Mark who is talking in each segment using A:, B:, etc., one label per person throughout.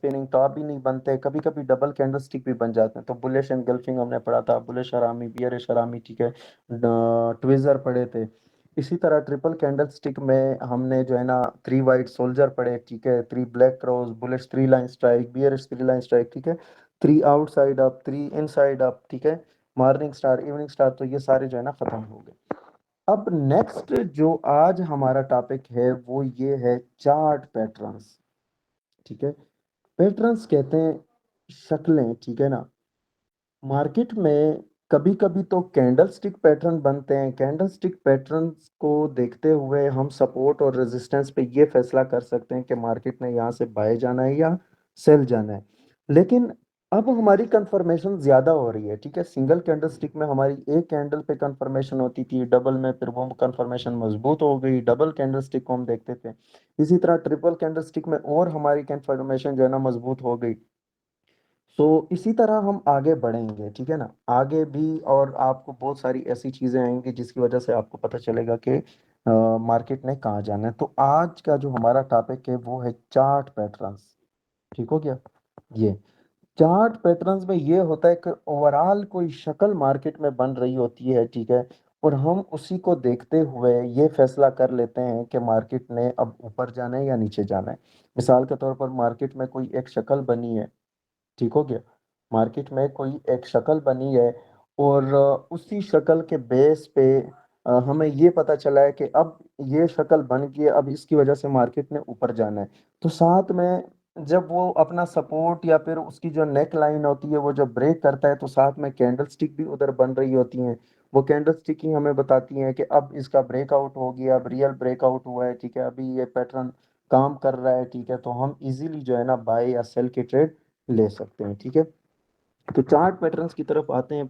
A: Spinning top भी नहीं बनते, कभी कभी डबल कैंडल स्टिक भी बन जाते हैं। तो बुलिश एनगल्फिंग हमने पढ़ा था, बुलिश हरामी, बियरिश हरामी, ठीक है, ट्विजर पढ़े थे। इसी तरह ट्रिपल कैंडल स्टिक में हमने जो है ना थ्री वाइट सोल्जर पढ़े, ठीक है, three black cross, bullish three line strike, bearish three line strike, ठीक है, three outside up, three inside up, ठीक है, मॉर्निंग स्टार, इवनिंग स्टार। तो ये सारे जो है ना खत्म हो गए। अब नेक्स्ट जो आज हमारा टॉपिक है वो ये है चार्ट पैटर्न्स, ठीक है। पैटर्न्स कहते हैं शक्लें, ठीक है ना। मार्केट में कभी कभी तो कैंडल स्टिक पैटर्न बनते हैं। कैंडल स्टिक पैटर्न्स को देखते हुए हम सपोर्ट और रेजिस्टेंस पे ये फैसला कर सकते हैं कि मार्केट ने यहाँ से बाय जाना है या सेल जाना है। लेकिन अब हमारी कंफर्मेशन ज्यादा हो रही है, ठीक है। सिंगल कैंडल स्टिक में हमारी एक कैंडल पे कंफर्मेशन होती थी, डबल में फिर वो कंफर्मेशन मजबूत हो गई, डबल कैंडल स्टिक को हम देखते थे। इसी तरह ट्रिपल कैंडल स्टिक में और हमारी कंफर्मेशन जो है ना मजबूत हो गई। तो इसी तरह हम आगे बढ़ेंगे, ठीक है ना, आगे भी। और आपको बहुत सारी ऐसी चीजें आएंगी जिसकी वजह से आपको पता चलेगा कि मार्केट ने कहाँ जाना है। तो आज का जो हमारा टॉपिक है वो है चार्ट पैटर्न्स, ठीक हो गया। ये चार्ट पैटर्न्स में ये होता है कि ओवरऑल कोई शक्ल मार्केट में बन रही होती है, ठीक है, और हम उसी को देखते हुए ये फैसला कर लेते हैं कि मार्केट ने अब ऊपर जाना है या नीचे जाना है। मिसाल के तौर पर मार्केट में कोई एक शक्ल बनी है, ठीक हो गया, मार्केट में कोई एक शक्ल बनी है, और उसी शक्ल के बेस पे हमें ये पता चला है कि अब ये शक्ल बन गई है, अब इसकी वजह से मार्केट ने ऊपर जाना है। तो साथ में जब वो अपना सपोर्ट या फिर उसकी जो नेक लाइन होती है वो जब ब्रेक करता है, तो साथ में कैंडल स्टिक भी उधर बन रही होती हैं। वो कैंडल स्टिक ही हमें बताती हैं कि अब इसका ब्रेकआउट हो गया, अब रियल ब्रेकआउट हुआ है, ठीक है, अभी ये पैटर्न काम कर रहा है, ठीक है। तो हम इजीली जो है ना बाय या सेल के ट्रेड ले सकते हैं, ठीक है। तो चार्ट पैटर्न्स की तरफ आते हैं।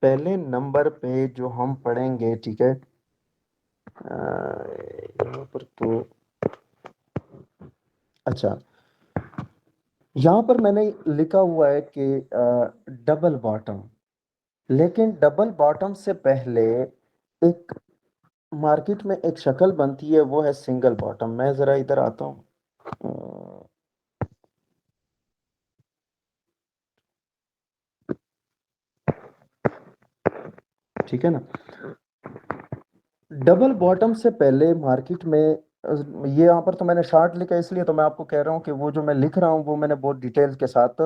A: पहले नंबर पे जो हम पढ़ेंगे, ठीक है, यहाँ पर तो अच्छा, यहाँ पर मैंने लिखा हुआ है कि डबल बॉटम। लेकिन डबल बॉटम से पहले एक मार्केट में एक शक्ल बनती है, वो है सिंगल बॉटम। मैं जरा इधर आता हूँ, ठीक है ना। डबल बॉटम से पहले मार्केट में ये यहाँ पर तो मैंने शार्ट लिखा है, इसलिए तो मैं आपको कह रहा हूँ कि वो जो मैं लिख रहा हूँ वो मैंने बहुत डिटेल के साथ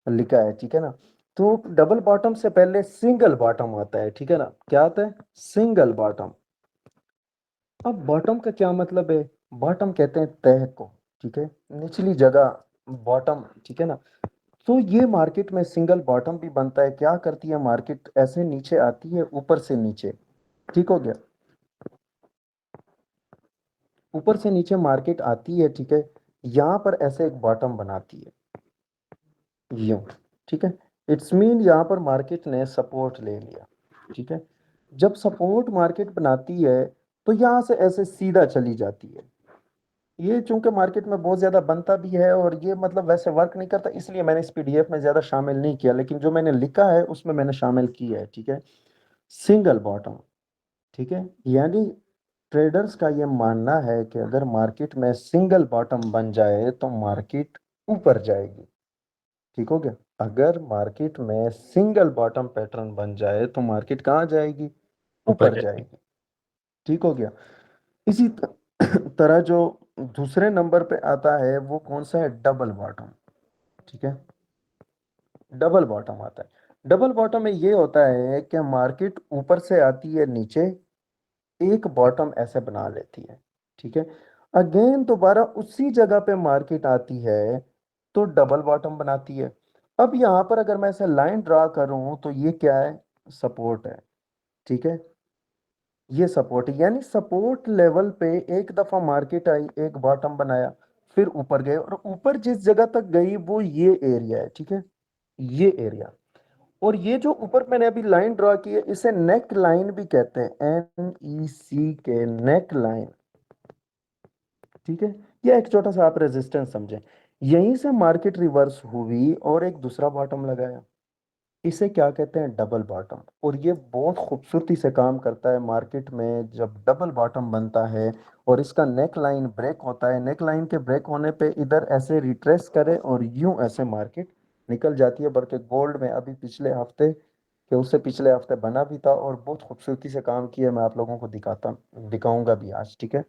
A: लिखा है, ठीक है ना। तो डबल बॉटम से पहले सिंगल बॉटम आता है, ठीक है ना। क्या आता है? Single bottom. अब बॉटम का क्या मतलब है? बॉटम कहते हैं तह को, ठीक है, निचली जगह बॉटम, ठीक है ना। तो ये मार्केट में सिंगल बॉटम भी बनता है। क्या करती है मार्केट? ऐसे नीचे आती है, ऊपर से नीचे, ठीक हो गया, ऊपर से नीचे मार्केट आती है, ठीक है। यहाँ पर ऐसे एक बॉटम बनाती है, यूं, ठीक है। इट्स मीन यहाँ पर मार्केट ने सपोर्ट ले लिया, ठीक है। जब सपोर्ट मार्केट बनाती है तो यहाँ से ऐसे सीधा चली जाती है। ये चूंकि मार्केट में बहुत ज्यादा बनता भी है और ये मतलब वैसे वर्क नहीं करता, इसलिए मैंने इस पीडीएफ में ज्यादा शामिल नहीं किया, लेकिन जो मैंने लिखा है उसमें मैंने शामिल किया है, ठीक है। सिंगल बॉटम, ठीक है, यानी ट्रेडर्स का ये मानना है कि अगर मार्केट में सिंगल बॉटम बन जाए तो मार्केट ऊपर जाएगी, ठीक हो गया। अगर मार्केट में सिंगल बॉटम पैटर्न बन जाए तो मार्केट कहाँ जाएगी?
B: ऊपर
A: ऊपर
B: जाए।
A: जाएगी, ठीक हो गया। इसी तरह जो दूसरे नंबर पे आता है वो कौन सा है? डबल बॉटम, ठीक है। डबल बॉटम आता है। डबल बॉटम में ये होता है कि मार्केट ऊपर से आती है नीचे, एक बॉटम ऐसे बना लेती है, ठीक है। अगेन दोबारा उसी जगह पे मार्केट आती है तो डबल बॉटम बनाती है। अब यहां पर अगर मैं ऐसे लाइन ड्रा करूं तो ये क्या है? सपोर्ट है, ठीक है। ये सपोर्ट, यानी सपोर्ट लेवल पे एक दफा मार्केट आई, एक बॉटम बनाया, फिर ऊपर गए, और ऊपर जिस जगह तक गई वो ये एरिया है, ठीक है, ये एरिया। और ये जो ऊपर मैंने अभी लाइन ड्रा की है इसे नेक लाइन भी कहते हैं, NEC के, नेक लाइन, ठीक है। ये एक छोटा सा आप रेजिस्टेंस समझें। यहीं से मार्केट रिवर्स हुई और एक दूसरा बॉटम लगाया, इसे क्या कहते हैं, डबल बॉटम। और ये बहुत खूबसूरती से काम करता है मार्केट में जब डबल बॉटम बनता है और इसका नेक लाइन ब्रेक होता है। नेक लाइन के ब्रेक होने पे इधर ऐसे रिट्रेस करे और यूं ऐसे मार्केट निकल जाती है। बल्कि गोल्ड में अभी पिछले हफ्ते के उससे पिछले हफ्ते बना भी था और बहुत खूबसूरती से काम किया। मैं आप लोगों को दिखाऊंगा भी आज, ठीक है।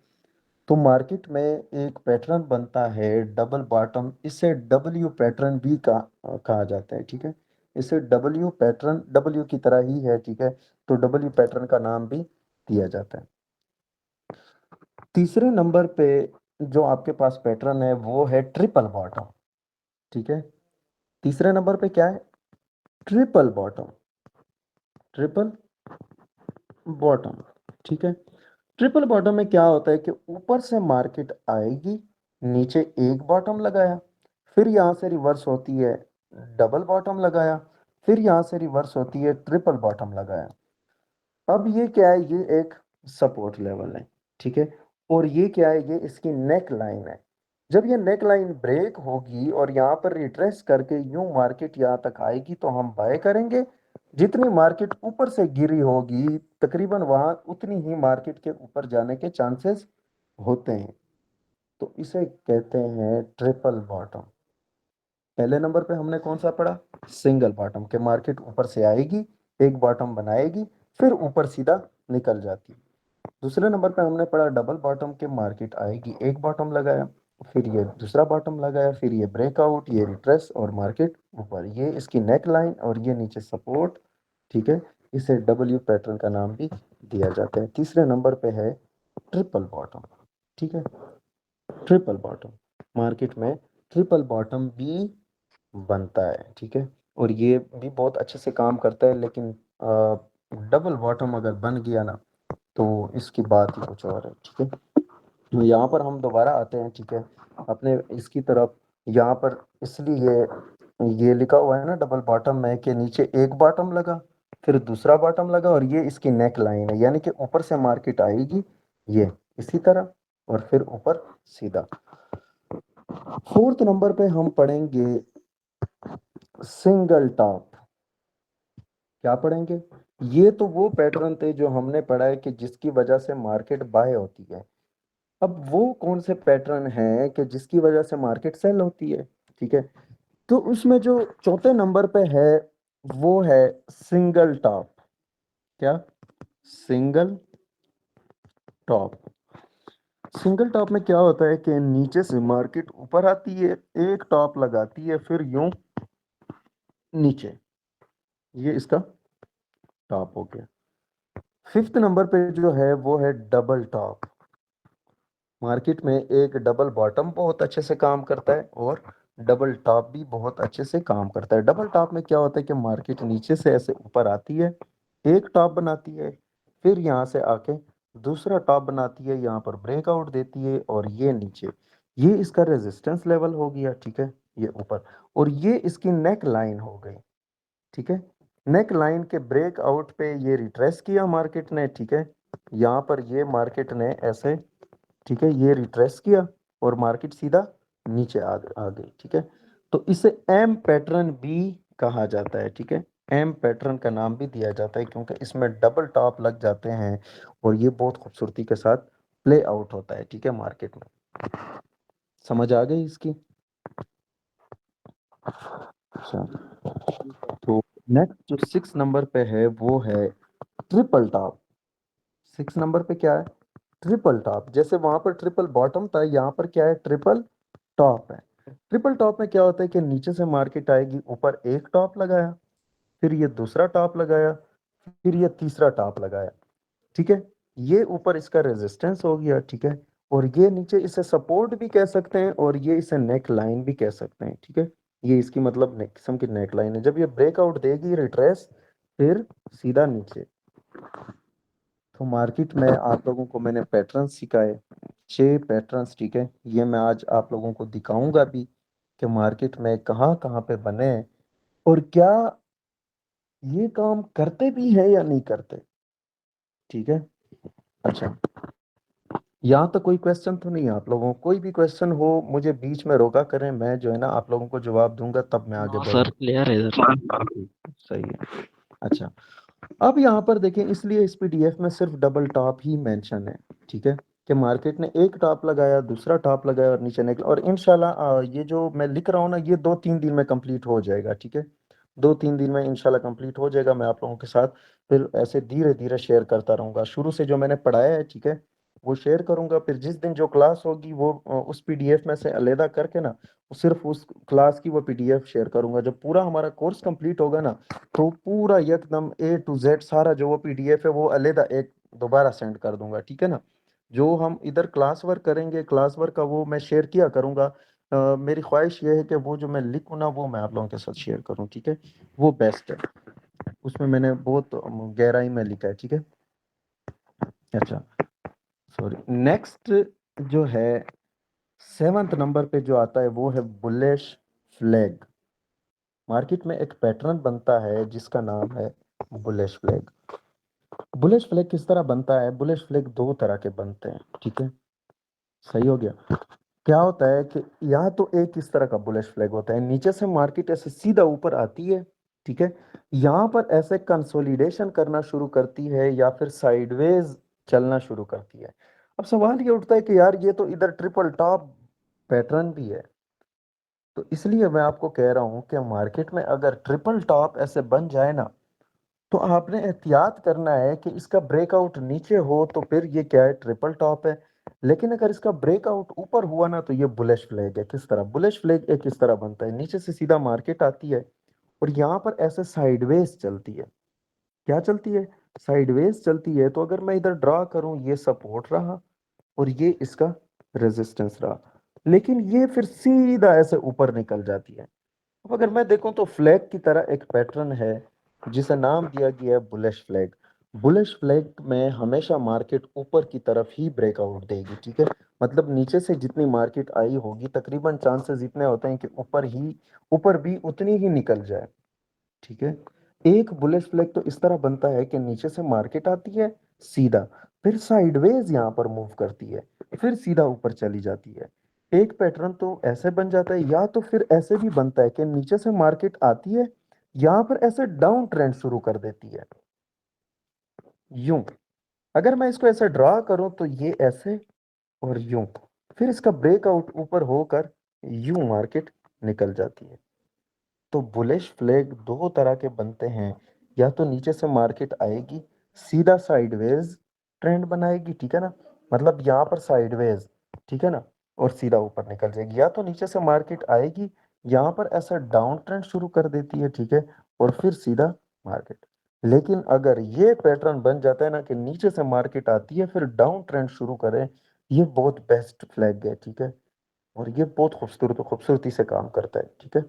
A: तो मार्केट में एक पैटर्न बनता है डबल बॉटम, इसे डब्ल्यू पैटर्न भी कहा जाता है, ठीक है। इसे डब्ल्यू पैटर्न डब्ल्यू की तरह ही है, ठीक है। तो डब्ल्यू पैटर्न का नाम भी दिया जाता है। तीसरे नंबर पे जो आपके पास पैटर्न है वो है ट्रिपल बॉटम, ठीक है। तीसरे नंबर पे क्या है, ट्रिपल बॉटम। ट्रिपल बॉटम, ठीक है। ट्रिपल बॉटम में क्या होता है कि ऊपर से मार्केट आएगी, नीचे एक बॉटम लगाया, फिर यहां से रिवर्स होती है डबल बॉटम लगाया, फिर यहां से रिवर्स होती है ट्रिपल बॉटम लगाया। अब ये क्या है, ये एक सपोर्ट लेवल है, ठीक है। और ये क्या है, ये इसकी नेक लाइन है। जब ये नेक लाइन ब्रेक होगी और यहाँ पर रिट्रेस करके यूं मार्केट यहाँ तक आएगी तो हम बाय करेंगे। जितनी मार्केट ऊपर से गिरी होगी तकरीबन वहां उतनी ही मार्केट के ऊपर जाने के चांसेस होते हैं। तो इसे कहते हैं ट्रिपल बॉटम। पहले नंबर पे हमने कौन सा पढ़ा, सिंगल बॉटम, के मार्केट ऊपर से आएगी, एक बॉटम बनाएगी, फिर ऊपर सीधा निकल जाती। दूसरे नंबर पे हमने पढ़ा डबल बॉटम, के मार्केट आएगी, एक बॉटम लगाया, फिर ये दूसरा बॉटम लगाया, फिर ये ब्रेकआउट, ये रिट्रेस और मार्केट ऊपर, ये इसकी नेक लाइन और ये नीचे सपोर्ट, ठीक है। इसे डब्ल्यू पैटर्न का नाम भी दिया जाता है। तीसरे नंबर पे है ट्रिपल बॉटम, ठीक है। ट्रिपल बॉटम, मार्केट में ट्रिपल बॉटम भी बनता है, ठीक है। और ये भी बहुत अच्छे से काम करता है। लेकिन डबल बॉटम अगर बन गया ना तो इसकी बात ही कुछ और है, ठीक है। तो यहाँ पर हम दोबारा आते हैं, ठीक है, अपने इसकी तरफ। यहाँ पर इसलिए ये लिखा हुआ है ना डबल बॉटम में कि नीचे एक बॉटम लगा, फिर दूसरा बॉटम लगा और ये इसकी नेक लाइन है, यानी कि ऊपर से मार्केट आएगी ये इसी तरह और फिर ऊपर सीधा। फोर्थ नंबर पे हम पढ़ेंगे सिंगल टॉप। क्या पढ़ेंगे, ये तो वो पैटर्न थे जो हमने पढ़ा है कि जिसकी वजह से मार्केट बाय होती है। अब वो कौन से पैटर्न है कि जिसकी वजह से मार्केट सेल होती है, ठीक है। तो उसमें जो चौथे नंबर पे है वो है सिंगल टॉप। क्या, सिंगल टॉप। सिंगल टॉप में क्या होता है कि नीचे से मार्केट ऊपर आती है, एक टॉप लगाती है, फिर यूं नीचे, ये इसका टॉप हो गया। फिफ्थ नंबर पे जो है वो है डबल टॉप। मार्केट में एक डबल बॉटम बहुत अच्छे से काम करता है और डबल टॉप भी बहुत अच्छे से काम करता है। डबल टॉप में क्या होता है कि मार्केट नीचे से ऐसे ऊपर आती है, एक टॉप बनाती है, फिर यहाँ से आके दूसरा टॉप बनाती है, यहाँ पर ब्रेकआउट देती है और ये नीचे, ये इसका रेजिस्टेंस लेवल हो गया, ठीक है, ये ऊपर। और ये इसकी नेक लाइन हो गई, ठीक है। नेक लाइन के ब्रेकआउट पे ये रिट्रेस किया मार्केट ने, ठीक है। यहाँ पर ये मार्केट ने ऐसे, ठीक है, ये रिट्रेस किया और मार्केट सीधा नीचे आ गई, ठीक है। तो इसे एम पैटर्न भी कहा जाता है, ठीक है। एम पैटर्न का नाम भी दिया जाता है क्योंकि इसमें डबल टॉप लग जाते हैं और ये बहुत खूबसूरती के साथ प्ले आउट होता है, ठीक है, मार्केट में। समझ आ गई इसकी। अच्छा, तो नेक्स्ट जो सिक्स नंबर पे है वो है ट्रिपल टॉप। सिक्स नंबर पे क्या है, ट्रिपल टॉप। जैसे वहां पर ट्रिपल बॉटम था, यहाँ पर क्या है, ट्रिपल टॉप है। ट्रिपल टॉप में क्या होता है कि नीचे से मार्केट आएगी, ऊपर एक टॉप लगाया, फिर ये दूसरा टॉप लगाया, फिर ये तीसरा टॉप लगाया, ठीक है। ये ऊपर इसका रेजिस्टेंस हो गया, ठीक है। और ये नीचे इसे सपोर्ट भी कह सकते हैं और ये इसे नेक लाइन भी कह सकते हैं, ठीक है। ये इसकी मतलब किस्म की नेक लाइन है। जब ये ब्रेकआउट देगी रिट्रेस, फिर सीधा नीचे। तो मार्केट में आप लोगों को मैंने पैटर्न सिखाए, 6 पैटर्न्स, ठीक है। ये मैं आज आप लोगों को दिखाऊंगा भी कि मार्केट में कहाँ कहाँ पे बने हैं और क्या ये काम करते भी हैं या नहीं करते, ठीक है। अच्छा, यहाँ तक कोई क्वेश्चन तो नहीं है आप लोगों को? कोई भी क्वेश्चन हो मुझे बीच में रोका करें, मैं जो है ना आप लोगों को जवाब दूंगा, तब मैं आगे
B: हाँ सर,
A: बढ़ूंगा।
B: क्लियर है सर।
A: ठीक, सही है। अच्छा, अब यहाँ पर देखें, इसलिए इस पीडीएफ में सिर्फ डबल टॉप ही मेंशन है, ठीक है, कि मार्केट ने एक टॉप लगाया, दूसरा टॉप लगाया और नीचे निकला। और इंशाल्लाह ये जो मैं लिख रहा हूँ ना, ये 2-3 दिन में कंप्लीट हो जाएगा, ठीक है। 2-3 दिन में इंशाल्लाह कंप्लीट हो जाएगा। मैं आप लोगों के साथ फिर ऐसे धीरे धीरे शेयर करता रहूंगा, शुरू से जो मैंने पढ़ाया है, ठीक है, वो शेयर करूंगा। फिर जिस दिन जो क्लास होगी वो उस पीडीएफ में से अलहदा करके ना, सिर्फ उस क्लास की वो पीडीएफ शेयर करूंगा। जब पूरा हमारा कोर्स कंप्लीट होगा ना, तो पूरा एकदम A to Z सारा जो वो पीडीएफ है वो अलहदा एक दोबारा सेंड कर दूंगा, ठीक है ना। जो हम इधर क्लास वर्क करेंगे, क्लास वर्क का वो मैं शेयर किया करूंगा। मेरी ख्वाहिश ये है कि वो जो मैं लिखूँ ना, वो मैं आप लोगों के साथ शेयर करूँ, ठीक है। वो बेस्ट है, उसमें मैंने बहुत गहराई में लिखा है, ठीक है। अच्छा, सॉरी, नेक्स्ट जो है 7th नंबर पे जो आता है वो है बुलिश फ्लैग। मार्केट में एक पैटर्न बनता है जिसका नाम है बुलिश फ्लैग। बुलिश फ्लैग किस तरह बनता है? बुलिश फ्लैग दो तरह के बनते हैं, ठीक है। सही हो गया। क्या होता है कि यहाँ तो एक इस तरह का बुलिश फ्लैग होता है, नीचे से मार्केट ऐसे सीधा ऊपर आती है, ठीक है। यहाँ पर ऐसे कंसोलिडेशन करना शुरू करती है या फिर साइडवेज चलना शुरू करती है। अब सवाल ये उठता है कि यार ये तो इधर ट्रिपल टॉप पैटर्न भी है। तो इसलिए मैं आपको कह रहा हूं कि मार्केट में अगर ट्रिपल टॉप ऐसे बन जाए ना, तो आपने एहतियात करना है कि इसका ब्रेकआउट नीचे हो तो फिर ये क्या है, ट्रिपल टॉप है। लेकिन अगर इसका ब्रेकआउट ऊपर हुआ ना, तो ये बुलिश फ्लैग है। किस तरह बुलिश फ्लैग एक किस तरह बनता है? नीचे से सीधा मार्केट आती है और यहाँ पर ऐसे साइडवेज चलती है। क्या चलती है? साइडवेज चलती है। तो अगर मैं इधर ड्रा करूं, ये सपोर्ट रहा और ये इसका रेजिस्टेंस रहा, लेकिन ये फिर सीधा ऐसे ऊपर निकल जाती है। अब अगर मैं देखूं तो फ्लैग की तरह एक पैटर्न है जिसे नाम दिया गया है बुलिश फ्लैग। बुलिश फ्लैग में हमेशा मार्केट ऊपर की तरफ ही ब्रेकआउट देगी, ठीक है। मतलब नीचे से जितनी मार्केट आई होगी, तकरीबन चांसेस इतने होते हैं कि ऊपर भी उतनी ही निकल जाए, ठीक है। एक बुलिश फ्लैग तो इस तरह बनता है कि नीचे से मार्केट आती है सीधा, फिर साइडवेज यहां पर मूव करती है, फिर सीधा ऊपर चली जाती है। एक पैटर्न तो ऐसे बन जाता है, या तो फिर ऐसे भी बनता है कि नीचे से मार्केट आती है, यहां पर ऐसे डाउन ट्रेंड शुरू कर देती है, यूं। अगर मैं इसको ऐसे ड्रा करूं तो ये ऐसे और यूं, फिर इसका ब्रेकआउट ऊपर होकर यूं मार्केट निकल जाती है। तो बुलिश फ्लैग दो तरह के बनते हैं, या तो नीचे से मार्केट आएगी, सीधा साइडवेज ट्रेंड बनाएगी, ठीक है ना, मतलब यहाँ पर साइडवेज, ठीक है ना, और सीधा ऊपर निकल जाएगी। या तो नीचे से मार्केट आएगी, यहाँ पर ऐसा डाउन ट्रेंड शुरू कर देती है, ठीक है, और फिर सीधा मार्केट। लेकिन अगर ये पैटर्न बन जाता है ना कि नीचे से मार्केट आती है फिर डाउन ट्रेंड शुरू करे, ये बहुत बेस्ट फ्लैग है, ठीक है। और ये बहुत खूबसूरती से काम करता है, ठीक है।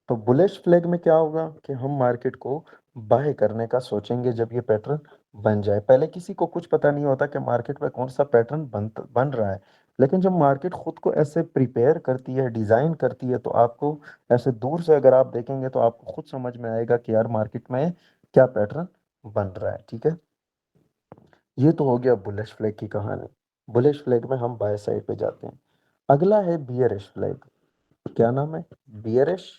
A: तो बुलिश फ्लैग में क्या होगा कि हम मार्केट को बाय करने का सोचेंगे जब ये पैटर्न बन जाए। पहले किसी को कुछ पता नहीं होता कि मार्केट में कौन सा पैटर्न बन रहा है, लेकिन जब मार्केट खुद को ऐसे प्रिपेयर करती है, डिजाइन करती है, तो आपको ऐसे दूर से अगर आप देखेंगे तो आपको खुद समझ में आएगा कि यार मार्केट में क्या पैटर्न बन रहा है, ठीक है। ये तो हो गया बुलिश फ्लैग की कहानी। बुलिश फ्लैग में हम बाय साइड पे जाते हैं। अगला है बियरिश फ्लैग। क्या नाम है? बियरिश।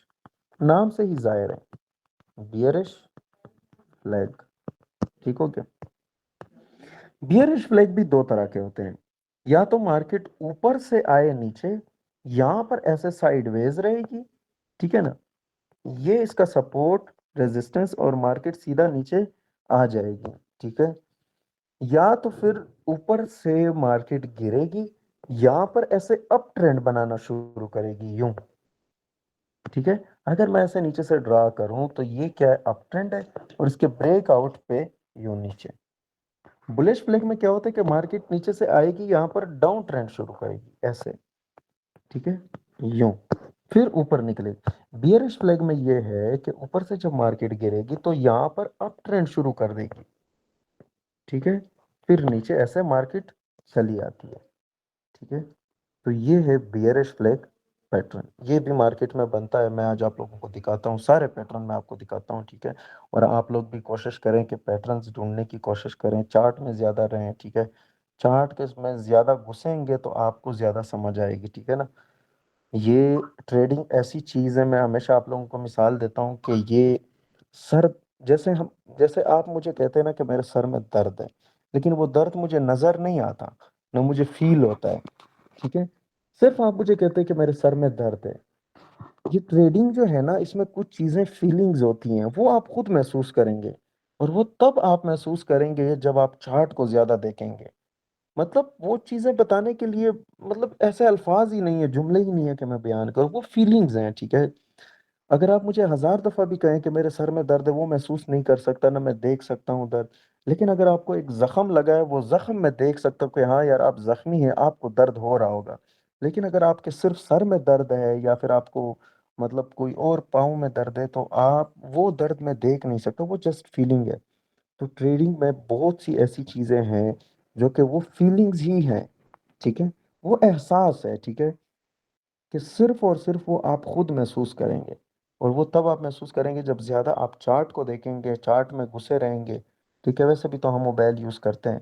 A: नाम से ही जाहिर है, बियरिश फ्लैग, ठीक हो गया। बियरिश फ्लैग भी दो तरह के होते हैं, या तो मार्केट ऊपर से आए नीचे, यहां पर ऐसे साइडवेज रहेगी, ठीक है ना, ये इसका सपोर्ट रेजिस्टेंस और मार्केट सीधा नीचे आ जाएगी, ठीक है। या तो फिर ऊपर से मार्केट गिरेगी, यहां पर ऐसे अप ट्रेंड बनाना शुरू करेगी, यूं, ठीक है। अगर मैं ऐसे नीचे से ड्रा करूं तो ये क्या है, अप ट्रेंड है, और इसके ब्रेकआउट पे यूं नीचे। बुलिश फ्लैग में क्या होता है कि मार्केट नीचे से आएगी, यहां पर डाउन ट्रेंड शुरू करेगी ऐसे, ठीक है, यूं, फिर ऊपर निकलेगी। बियरिश फ्लैग में ये है कि ऊपर से जब मार्केट गिरेगी तो यहां पर अप ट्रेंड शुरू कर देगी, ठीक है, फिर नीचे ऐसे मार्केट चली आती है, ठीक है। तो ये है बियरिश फ्लैग पैटर्न। ये भी मार्केट में बनता है, मैं आज आप लोगों को दिखाता हूँ, सारे पैटर्न मैं आपको दिखाता हूँ, ठीक है। और आप लोग भी कोशिश करें कि पैटर्न्स ढूंढने की कोशिश करें, चार्ट में ज्यादा रहें, ठीक है। चार्ट के इसमें ज़्यादा घुसेंगे तो आपको ज़्यादा समझ आएगी, ठीक है ना? ये ट्रेडिंग ऐसी चीज़ है, मैं हमेशा आप लोगों को मिसाल देता हूँ कि ये सर जैसे हम जैसे आप मुझे कहते हैं ना कि मेरे सर में दर्द है, लेकिन वो दर्द मुझे नज़र नहीं आता, ना मुझे फ़ील होता है, ठीक है? सिर्फ़ आप मुझे कहते हैं कि मेरे सर में दर्द है। ये ट्रेडिंग जो है ना, इसमें कुछ चीज़ें फीलिंग्स होती हैं, वो आप खुद महसूस करेंगे और वो तब आप महसूस करेंगे जब आप चार्ट को ज़्यादा देखेंगे। मतलब वो चीज़ें बताने के लिए मतलब ऐसे अल्फाज़ ही नहीं है, जुमले ही नहीं है कि मैं बयान करूँ, वो फीलिंग्स हैं, ठीक है? अगर आप मुझे हज़ार दफ़ा भी कहें कि मेरे सर में दर्द है, वो महसूस नहीं कर सकता, ना मैं देख सकता हूँ दर्द। लेकिन अगर आपको एक ज़ख़्म लगा है, वो ज़ख़्म मैं देख सकता हूँ कि हाँ यार, आप ज़ख्मी हैं, आपको दर्द हो रहा होगा। लेकिन अगर आपके सिर्फ़ सर में दर्द है या फिर आपको मतलब कोई और पाँव में दर्द है, तो आप वो दर्द मैं देख नहीं सकता, वो जस्ट फीलिंग है। तो ट्रेडिंग में बहुत सी ऐसी चीज़ें हैं, जो कि वो फीलिंग्स ही हैं, ठीक है? वो एहसास है, ठीक है? कि सिर्फ़ और सिर्फ़ वो आप खुद महसूस करेंगे और वो तब आप महसूस करेंगे जब ज़्यादा आप चार्ट को देखेंगे, चार्ट में घुसे रहेंगे, ठीक है? वैसे भी तो हम मोबाइल यूज़ करते हैं,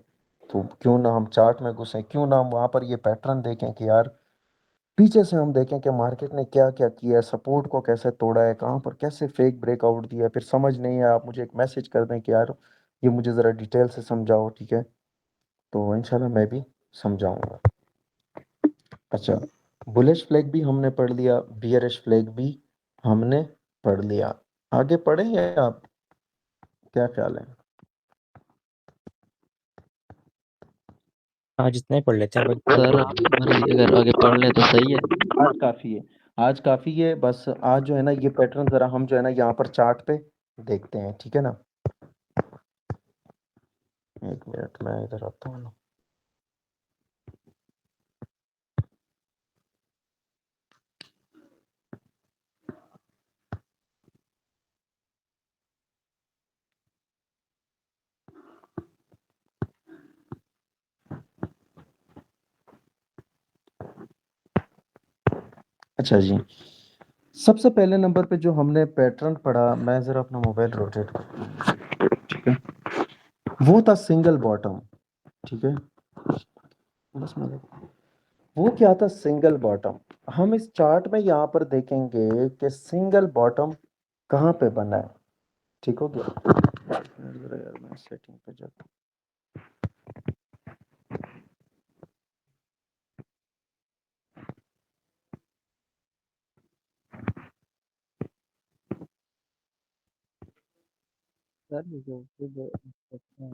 A: तो क्यों ना हम चार्ट में घुसें, क्यों ना हम वहाँ पर ये पैटर्न देखें कि यार पीछे से हम देखें कि मार्केट ने क्या-क्या किया है, सपोर्ट को कैसे तोड़ा है, कहाँ पर कैसे फेक ब्रेकआउट दिया है, फिर समझ नहीं आया आप मुझे एक मैसेज कर दें कि यार ये मुझे ज़रा डिटेल से समझाओ, ठीक है? तो इंशाल्लाह मैं भी समझाऊँगा। अच्छा, बुलिश फ्लैग भी हमने पढ़ लिया, बियरिश फ्लैग भी हमने पढ़ लिया। आगे पढ़ें या आप क्या ख़्याल है?
B: हाँ, जितना ही पढ़ लेते हैं भाई।
C: सर आपकी मर्जी, अगर आगे पढ़ लें तो सही है।
A: आज काफ़ी है, आज काफ़ी है, बस आज जो है ना ये पैटर्न ज़रा हम जो है ना यहाँ पर चार्ट पे देखते हैं, ठीक है ना? 1 मिनट मैं इधर आता हूँ ना। अच्छा जी, सबसे पहले नंबर पे जो हमने पैटर्न पढ़ा, मैं ज़रा अपना मोबाइल रोटेट करता हूँ, ठीक है? वो था सिंगल बॉटम, ठीक है? बस मैं वो क्या था सिंगल बॉटम। हम इस चार्ट में यहाँ पर देखेंगे कि सिंगल बॉटम कहाँ पे बना है, ठीक हो गया? ज़रा यार मैं सेटिंग पे जाता
B: सर ये जो फिर इंस्ट्रक्शन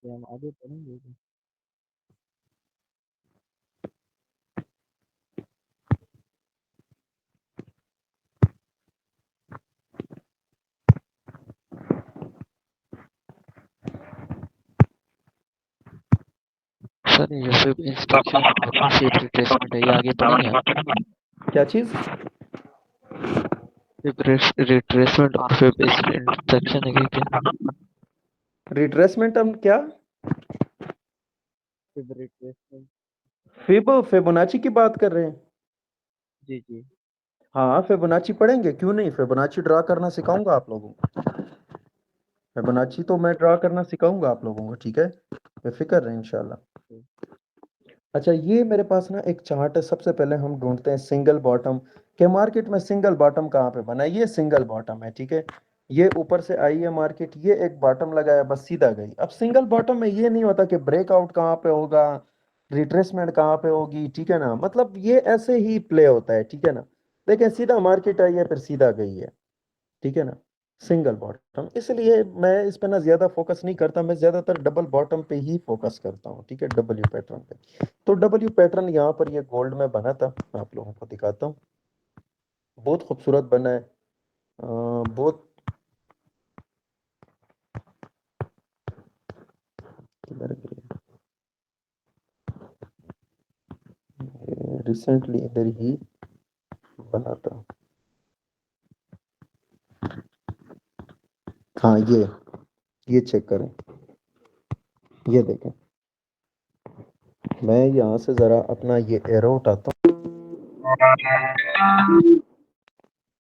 B: है हम आगे पढ़ेंगे।
C: सर ये जो फिर इंस्ट्रक्शन और फिर रिट्रेसमेंट है, ये आगे पढ़ेंगे आप?
A: हूँ। क्या चीज़?
C: फिर रिट्रेसमेंट और फिर इंस्ट्रक्शन है क्या?
A: रिट्रेसमेंट हम क्या?
B: फिर रिट्रेसमेंट।
A: फिबोनाची की बात कर रहे हैं?
B: जी, जी।
A: हाँ, फिबोनाची पढ़ेंगे, क्यों नहीं? फिबोनाची ड्रा करना सिखाऊँगा आप लोगों को। फिबोनाची तो मैं ड्रा करना सिखाऊँगा आप लोगों को, ठीक है? बेफ़िक्र रहें इंशाल्लाह।
B: जी।
A: अच्छा, ये मेरे पास ना एक चार्ट है, सबसे पहले हम ढूँढते हैं सिंगल बॉटम कि मार्केट में सिंगल बॉटम कहाँ पे बना है। ये सिंगल बॉटम है, ठीक है? ये ऊपर से आई है मार्केट, ये एक बॉटम लगाया, बस सीधा गई। अब सिंगल बॉटम में ये नहीं होता कि ब्रेकआउट कहाँ पे होगा, रिट्रेसमेंट कहाँ पे होगी, ठीक है ना? मतलब ये ऐसे ही प्ले होता है, ठीक है ना? देखें सीधा मार्केट आई है, फिर सीधा गई है, ठीक है ना? सिंगल बॉटम, इसलिए मैं इस पे ना ज़्यादा फोकस नहीं करता, मैं ज़्यादातर डबल बॉटम पे ही फोकस करता हूँ, ठीक है? डब्ल्यू पैटर्न पे। तो डब्ल्यू पैटर्न यहाँ पर ये गोल्ड में बना था, मैं आप लोगों को दिखाता हूँ। बहुत खूबसूरत बना है, बहुत रिसेंटली इधर ही बना था। हाँ, ये चेक करें, ये देखें। मैं यहाँ से ज़रा अपना ये एरो उठाता हूँ,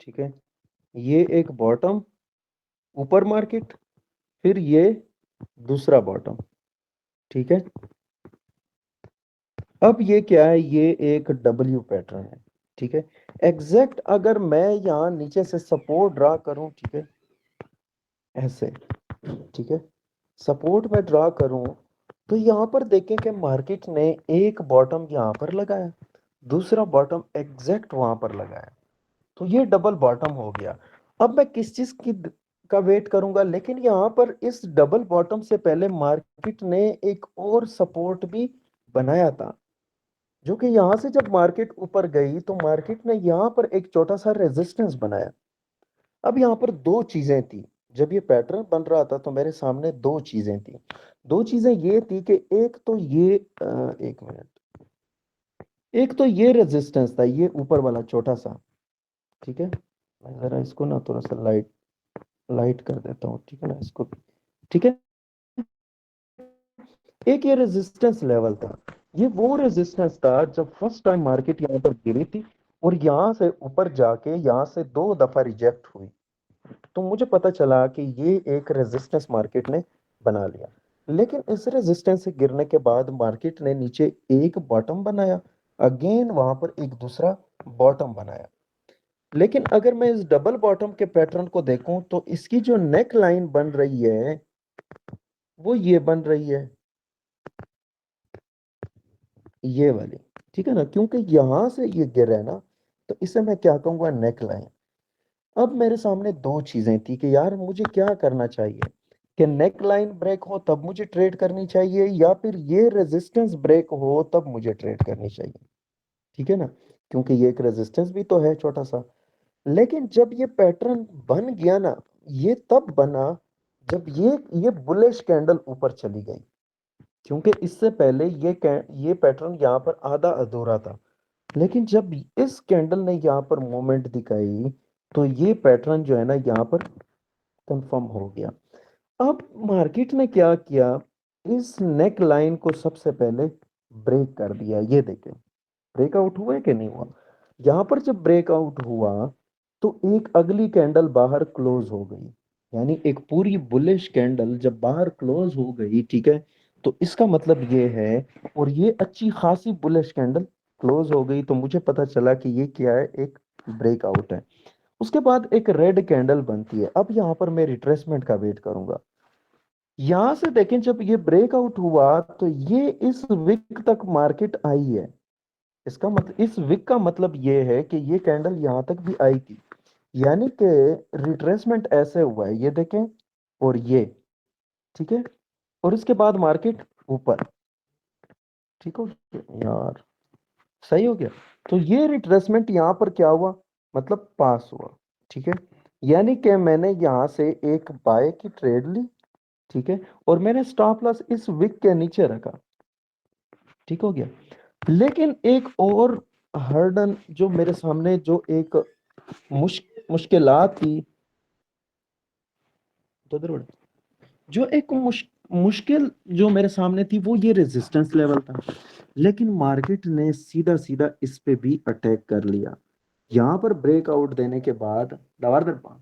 A: ठीक है? ये एक बॉटम, ऊपर मार्केट, फिर ये दूसरा बॉटम, ठीक है। अब ये क्या है, ये एक डब्ल्यू पैटर्न है, ठीक है। एग्जैक्ट अगर मैं यहाँ नीचे से सपोर्ट ड्रा करूं, ठीक है, ऐसे, ठीक है, सपोर्ट में ड्रा करूं, तो यहाँ पर देखें कि मार्केट ने एक बॉटम यहाँ पर लगाया, दूसरा बॉटम एग्जैक्ट वहां पर लगाया, तो ये डबल बॉटम हो गया। अब मैं किस चीज की का वेट करूंगा, लेकिन यहाँ पर इस डबल बॉटम से पहले मार्केट ने एक और सपोर्ट भी बनाया था, जो कि यहां से जब मार्केट ऊपर गई तो मार्केट ने यहाँ पर एक छोटा सा रेजिस्टेंस बनाया। अब यहाँ पर दो चीजें थी, जब ये पैटर्न बन रहा था तो मेरे सामने दो चीजें थी। दो चीजें ये थी कि एक तो ये एक मिनट, एक तो ये रेजिस्टेंस था, ये ऊपर वाला छोटा सा, ठीक है। मैं जरा इसको ना थोड़ा सा लाइट लाइट कर देता हूँ, ठीक है ना, इसको, ठीक है। एक ये रेजिस्टेंस लेवल था, ये वो रेजिस्टेंस था जब फर्स्ट टाइम मार्केट यहाँ पर गिरी थी और यहाँ से ऊपर जाके यहाँ से दो दफा रिजेक्ट हुई, तो मुझे पता चला कि ये एक रेजिस्टेंस मार्केट ने बना लिया। लेकिन इस रेजिस्टेंस से गिरने के बाद मार्केट ने नीचे एक बॉटम बनाया, अगेन वहां पर एक दूसरा बॉटम बनाया। लेकिन अगर मैं इस डबल बॉटम के पैटर्न को देखूं तो इसकी जो नेक लाइन बन रही है वो ये बन रही है, ये वाली, ठीक है ना, क्योंकि यहां से ये गिर है ना, तो इसे मैं क्या कहूंगा, नेक लाइन। अब मेरे सामने दो चीजें थी कि यार मुझे क्या करना चाहिए, कि नेक लाइन ब्रेक हो तब मुझे ट्रेड करनी चाहिए, या फिर ये रेजिस्टेंस ब्रेक हो तब मुझे ट्रेड करनी चाहिए, ठीक है ना, क्योंकि ये एक रेजिस्टेंस भी तो है छोटा सा। लेकिन जब ये पैटर्न बन गया ना, ये तब बना जब ये बुलिश कैंडल ऊपर चली गई, क्योंकि इससे पहले ये पैटर्न यहाँ पर आधा अधूरा था। लेकिन जब इस कैंडल ने यहाँ पर मूवमेंट दिखाई तो ये पैटर्न जो है ना यहाँ पर कंफर्म हो गया। अब मार्केट ने क्या किया, इस नेक लाइन को सबसे पहले ब्रेक कर दिया, ये देखें ब्रेकआउट हुआ है कि नहीं हुआ। यहां पर जब ब्रेकआउट हुआ तो एक अगली कैंडल बाहर क्लोज हो गई, यानी एक पूरी बुलिश कैंडल जब बाहर क्लोज हो गई, ठीक है, तो इसका मतलब ये है, और ये अच्छी खासी बुलिश कैंडल क्लोज हो गई, तो मुझे पता चला कि ये क्या है, एक ब्रेकआउट है। उसके बाद एक रेड कैंडल बनती है, अब यहां पर मैं रिट्रेसमेंट का वेट करूंगा। यहां से देखें जब ये ब्रेकआउट हुआ तो ये इस विक तक मार्केट आई है, इसका मतलब इस विक का मतलब ये है कि ये कैंडल यहां तक भी आई थी, यानी कि रिट्रेसमेंट ऐसे हुआ है, ये देखें, और ये, ठीक है, और इसके बाद मार्केट ऊपर, ठीक हो गया यार, सही हो गया। तो ये रिट्रेसमेंट यहां पर क्या हुआ, मतलब पास हुआ, ठीक है, यानी कि मैंने यहां से एक बाय की ट्रेड ली, ठीक है, और मैंने स्टॉप लॉस इस विक के नीचे रखा, ठीक हो गया। लेकिन एक और हर्डन जो मेरे सामने, जो एक मुश्किलात थी, तो उधर बढ़। जो एक मुश्किल जो मेरे सामने थी वो ये रेजिस्टेंस लेवल था, लेकिन मार्केट ने सीधा सीधा इस पे भी अटैक कर लिया। यहां पर ब्रेकआउट देने के बाद दवार दर पा,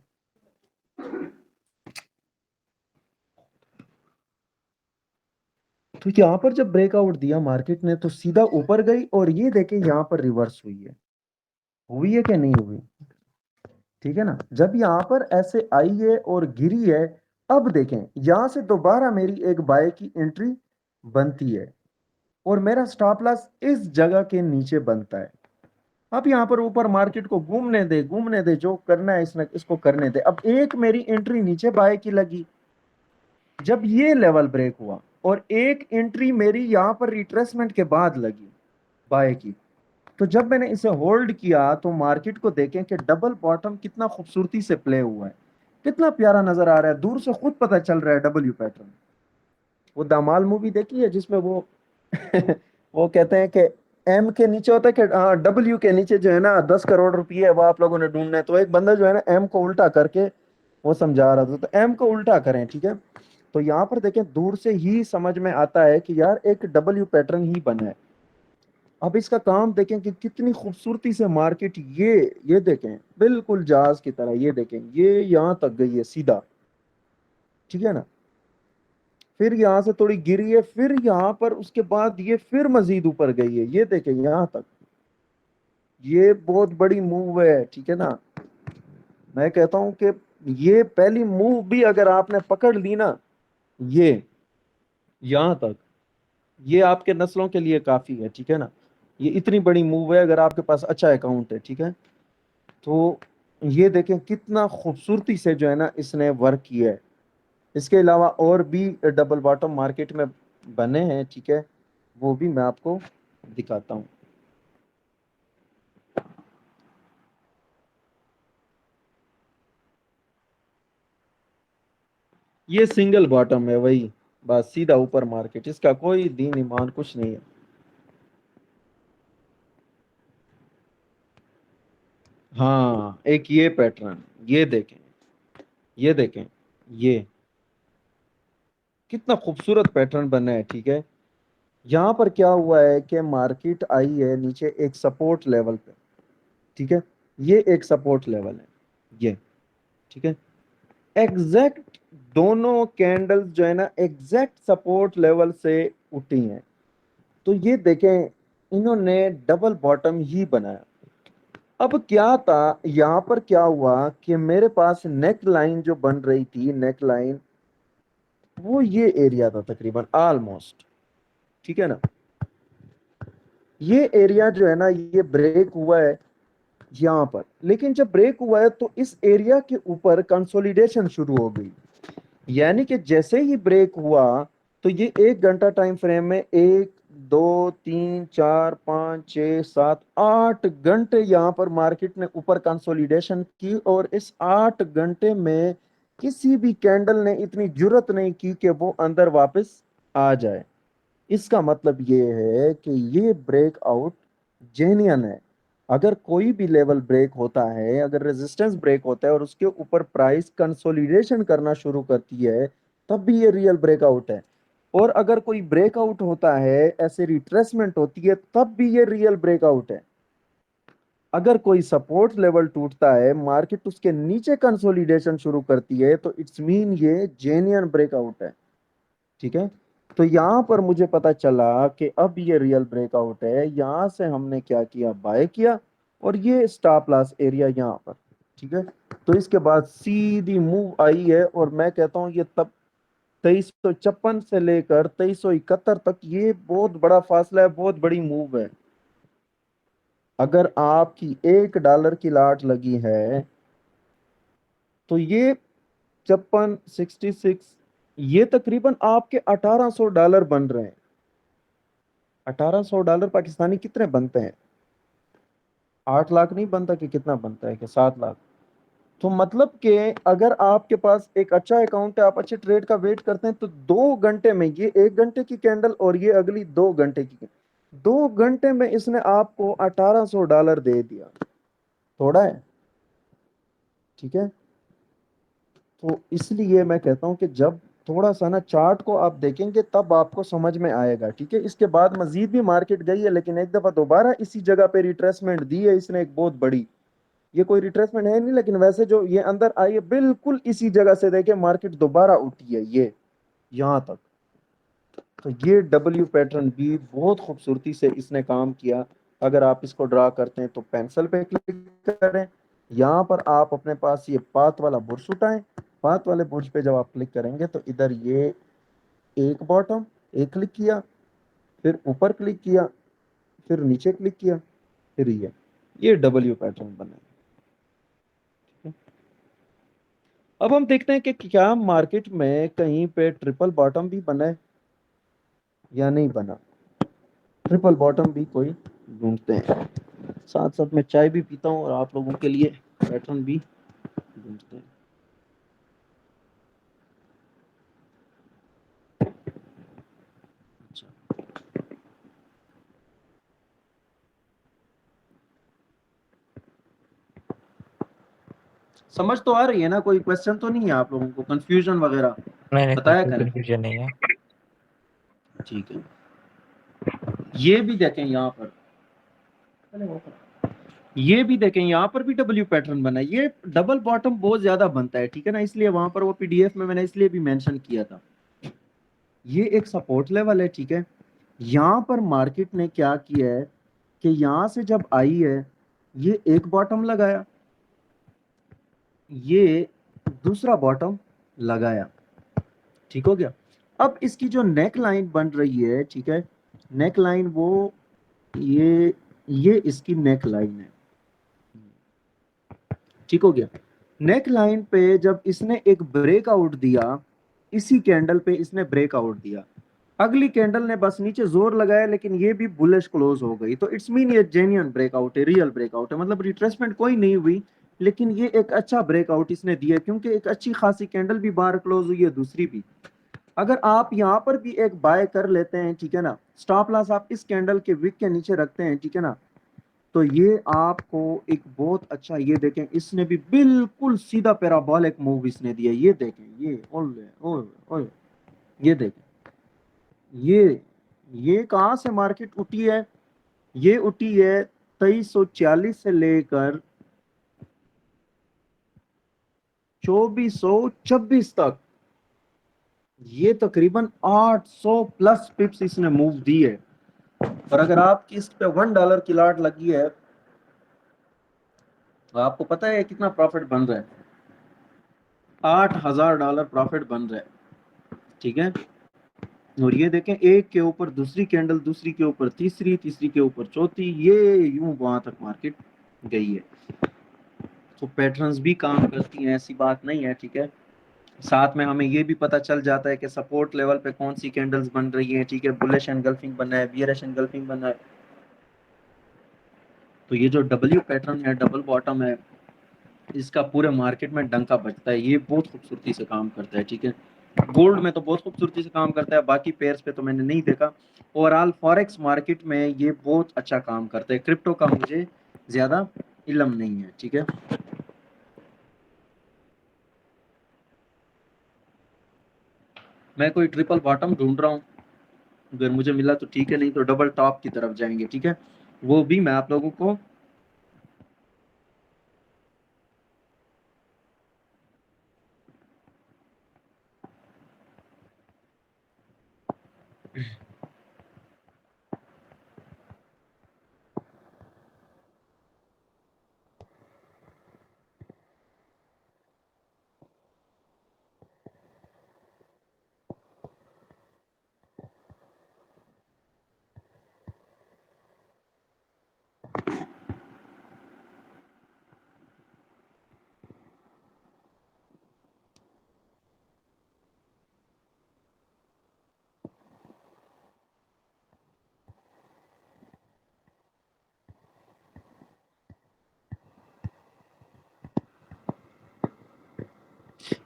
A: तो यहां पर जब ब्रेकआउट दिया मार्केट ने तो सीधा ऊपर गई, और ये देखें यहां पर रिवर्स हुई है कि नहीं हुई, ठीक है ना। जब यहां पर ऐसे आई है और गिरी है, अब देखें यहां से दोबारा मेरी एक बाय की एंट्री बनती है, और मेरा स्टॉप लॉस इस जगह के नीचे बनता है। अब यहां पर ऊपर मार्केट को घूमने दे, जो करना है इसने इसको करने दे। अब एक मेरी एंट्री नीचे बाय की लगी जब ये लेवल ब्रेक हुआ, और एक एंट्री मेरी यहां पर रिट्रेसमेंट के बाद लगी बाय की। तो जब मैंने इसे होल्ड किया तो मार्केट को देखें कि डबल बॉटम कितना खूबसूरती से प्ले हुआ है, कितना प्यारा नजर आ रहा है, दूर से खुद पता चल रहा है डब्ल्यू पैटर्न। वो धमाल मूवी देखी है जिसमें वो वो कहते हैं कि एम के नीचे होता है कि हाँ डब्ल्यू के नीचे जो है ना 10 करोड़ रुपए है, वो आप लोगों ने ढूंढना है। तो एक बंदा जो है ना एम को उल्टा करके वो समझा रहा था, तो एम को उल्टा करें, ठीक है। तो यहाँ पर देखें दूर से ही समझ में आता है कि यार एक डब्ल्यू पैटर्न ही बना है। अब इसका काम देखें कि कितनी खूबसूरती से मार्केट ये देखें बिल्कुल जहाज की तरह, ये देखें ये यहां तक गई है सीधा, ठीक है ना। फिर यहाँ से थोड़ी गिरी है, फिर यहाँ पर उसके बाद ये फिर मजीद ऊपर गई है, ये देखें यहाँ तक, ये बहुत बड़ी मूव है, ठीक है ना। मैं कहता हूं कि ये पहली मूव भी अगर आपने पकड़ ली ना, ये यहां तक, ये आपके नस्लों के लिए काफी है, ठीक है ना। ये इतनी बड़ी मूव है अगर आपके पास अच्छा अकाउंट है, ठीक है। तो ये देखें कितना खूबसूरती से जो है ना इसने वर्क किया है। इसके अलावा और भी डबल बॉटम मार्केट में बने हैं, ठीक है, वो भी मैं आपको दिखाता हूँ। ये सिंगल बॉटम है, वही बस सीधा ऊपर मार्केट, इसका कोई दीन ईमान कुछ नहीं है। हाँ, एक ये पैटर्न, ये देखें, ये देखें, ये कितना खूबसूरत पैटर्न बना है, ठीक है। यहाँ पर क्या हुआ है कि मार्केट आई है नीचे एक सपोर्ट लेवल पे, ठीक है, ये एक सपोर्ट लेवल है, ये ठीक है, एग्जैक्ट दोनों कैंडल्स जो है ना एग्जैक्ट सपोर्ट लेवल से उठी हैं। तो ये देखें इन्होंने डबल बॉटम ही बनाया। अब क्या था यहाँ पर, क्या हुआ कि मेरे पास नेक लाइन जो बन रही थी, नेक लाइन वो ये एरिया था तकरीबन ऑलमोस्ट, ठीक है ना। ये एरिया जो है ना ये ब्रेक हुआ है यहाँ पर, लेकिन जब ब्रेक हुआ है तो इस एरिया के ऊपर कंसोलिडेशन शुरू हो गई। यानी कि जैसे ही ब्रेक हुआ तो ये 1 घंटा टाइम फ्रेम में 1, 2, 3, 4, 5, 6, 7, 8 घंटे यहाँ पर मार्केट ने ऊपर कंसोलिडेशन की, और इस 8 घंटे में किसी भी कैंडल ने इतनी जुर्रत नहीं की कि वो अंदर वापस आ जाए। इसका मतलब ये है कि ये ब्रेकआउट जेन्युइन है। अगर कोई भी लेवल ब्रेक होता है, अगर रेजिस्टेंस ब्रेक होता है और उसके ऊपर प्राइस कंसोलिडेशन करना शुरू करती है, तब भी ये रियल ब्रेकआउट है। और अगर कोई ब्रेकआउट होता है, ऐसे रिट्रेसमेंट होती है, तब भी ये रियल ब्रेकआउट है। अगर कोई सपोर्ट लेवल टूटता है, मार्केट उसके नीचे कंसोलिडेशन शुरू करती है, तो इट्स मीन ये जेन्युइन ब्रेकआउट है, ठीक है। तो यहाँ पर मुझे पता चला कि अब ये रियल ब्रेकआउट है। यहाँ से हमने क्या किया, बाय किया, और ये स्टॉप लॉस एरिया यहाँ पर, ठीक है। तो इसके बाद सीधी मूव आई है, और मैं कहता हूँ ये तब 2356 से लेकर 2371 तक ये बहुत बड़ा फासला है, बहुत बड़ी मूव है। अगर आपकी $1 की लाट लगी है तो ये 5666, ये तकरीबन आपके $1800 बन रहे हैं। $1800 पाकिस्तानी कितने बनते हैं? 8 लाख नहीं बनता कि कितना बनता है, कि 7 लाख। तो मतलब कि अगर आपके पास एक अच्छा अकाउंट है, आप अच्छे ट्रेड का वेट करते हैं, तो 2 घंटे में, ये 1 घंटे की कैंडल और ये अगली 2 घंटे की, 2 घंटे में इसने आपको $1800 दे दिया। थोड़ा है, ठीक है। तो इसलिए मैं कहता हूं कि जब थोड़ा सा ना चार्ट को आप देखेंगे तब आपको समझ में आएगा, ठीक है। इसके बाद मजीद भी मार्केट गई है, लेकिन एक दफा दोबारा इसी जगह पे रिट्रेसमेंट दी है इसने, एक बहुत बड़ी। ये कोई रिट्रेसमेंट है नहीं, लेकिन वैसे जो ये अंदर आई है बिल्कुल इसी जगह से, देखे मार्केट दोबारा उठी है ये यहाँ तक। तो ये डब्ल्यू पैटर्न भी बहुत खूबसूरती से इसने काम किया। अगर आप इसको ड्रा करते हैं तो पेंसिल पे क्लिक करें, यहाँ पर आप अपने पास ये पाथ वाला बुर्ज उठाएं। पाथ वाले बुर्ज पे जब आप क्लिक करेंगे तो इधर ये एक बॉटम, एक क्लिक किया, फिर ऊपर क्लिक किया, फिर नीचे क्लिक किया, फिर ये डब्ल्यू पैटर्न बना। अब हम देखते हैं कि क्या मार्केट में कहीं पे ट्रिपल बॉटम भी बना है या नहीं बना। ट्रिपल बॉटम भी कोई ढूंढते हैं, साथ साथ मैं चाय भी पीता हूँ और आप लोगों के लिए पैटर्न भी ढूंढते हैं। अच्छा, समझ तो आ रही है ना? कोई क्वेश्चन तो नहीं है आप लोगों को, कंफ्यूजन वगैरह
C: नहीं,
A: बताया
C: कोई
A: करें?
C: कंफ्यूजन नहीं है।
A: ठीक है, ये भी देखें यहाँ पर, ये भी देखें यहाँ पर भी डब्ल्यू पैटर्न बना है। ये डबल बॉटम बहुत ज्यादा बनता है, ठीक है ना, इसलिए वहां पर वो पीडीएफ में मैंने इसलिए भी मेंशन किया था। ये एक सपोर्ट लेवल है, ठीक है। यहाँ पर मार्केट ने क्या किया है कि यहाँ से जब आई है ये एक बॉटम लगाया, ये दूसरा बॉटम लगाया, ठीक हो गया। अब इसकी जो नेक लाइन बन रही है, ठीक है, नेक लाइन वो ये इसकी नेक लाइन है, ठीक हो गया। नेक लाइन पे जब इसने एक ब्रेकआउट दिया, इसी कैंडल पे इसने ब्रेकआउट दिया, अगली कैंडल ने बस नीचे जोर लगाया लेकिन ये भी बुलिश क्लोज हो गई, तो इट्स मीन ये जेन्युइन ब्रेकआउट है, रियल ब्रेकआउट है, मतलब रिट्रेसमेंट कोई नहीं हुई, लेकिन ये एक अच्छा ब्रेकआउट इसने दिया क्योंकि एक अच्छी खासी कैंडल भी बाहर क्लोज हुई है, दूसरी भी। अगर आप यहाँ पर भी एक बाय कर लेते हैं, ठीक है ना, स्टॉप लॉस आप इस कैंडल के विक के नीचे रखते हैं, ठीक है ना, तो ये आपको एक बहुत अच्छा, ये देखें इसने भी बिल्कुल सीधा पैराबोलिक मूव इसने दिया, ये देखें, ये ओले ओए ओए, ये देखें, ये कहां से मार्केट उठी है, ये उठी है 2340 से लेकर 2426 तक, ये तकरीबन 800 प्लस पिप्स इसने मूव दी है। और अगर आपकी इस पे $1 की लाट लगी है तो आपको पता है कितना प्रॉफिट बन रहा है, $8000 प्रॉफिट बन रहा है, ठीक है। और ये देखें एक के ऊपर दूसरी कैंडल, दूसरी के ऊपर तीसरी, तीसरी के ऊपर चौथी, ये यूं वहां तक मार्केट गई है। तो पैटर्न्स भी काम करती हैं, ऐसी बात नहीं है, ठीक है। साथ में हमें ये भी पता चल जाता है कि सपोर्ट लेवल पे कौन सी कैंडल्स बन रही हैं, ठीक है, बुलिश एनगल्फिंग बना है, बियरिश एनगल्फिंग बना है। तो ये जो डब्ल्यू पैटर्न है, डबल बॉटम है, इसका पूरे मार्केट में डंका बजता है, ये बहुत खूबसूरती से काम करता है, ठीक है। गोल्ड में तो बहुत खूबसूरती से काम करता है, बाकी पेयर्स पे तो मैंने नहीं देखा। ओवरऑल फॉरेक्स मार्केट में ये बहुत अच्छा काम करता है, क्रिप्टो का मुझे ज्यादा इल्म नहीं है, ठीक है। मैं कोई ट्रिपल बॉटम ढूंढ रहा हूँ, अगर मुझे मिला तो ठीक है, नहीं तो डबल टॉप की तरफ जाएंगे, ठीक है। वो भी मैं आप लोगों को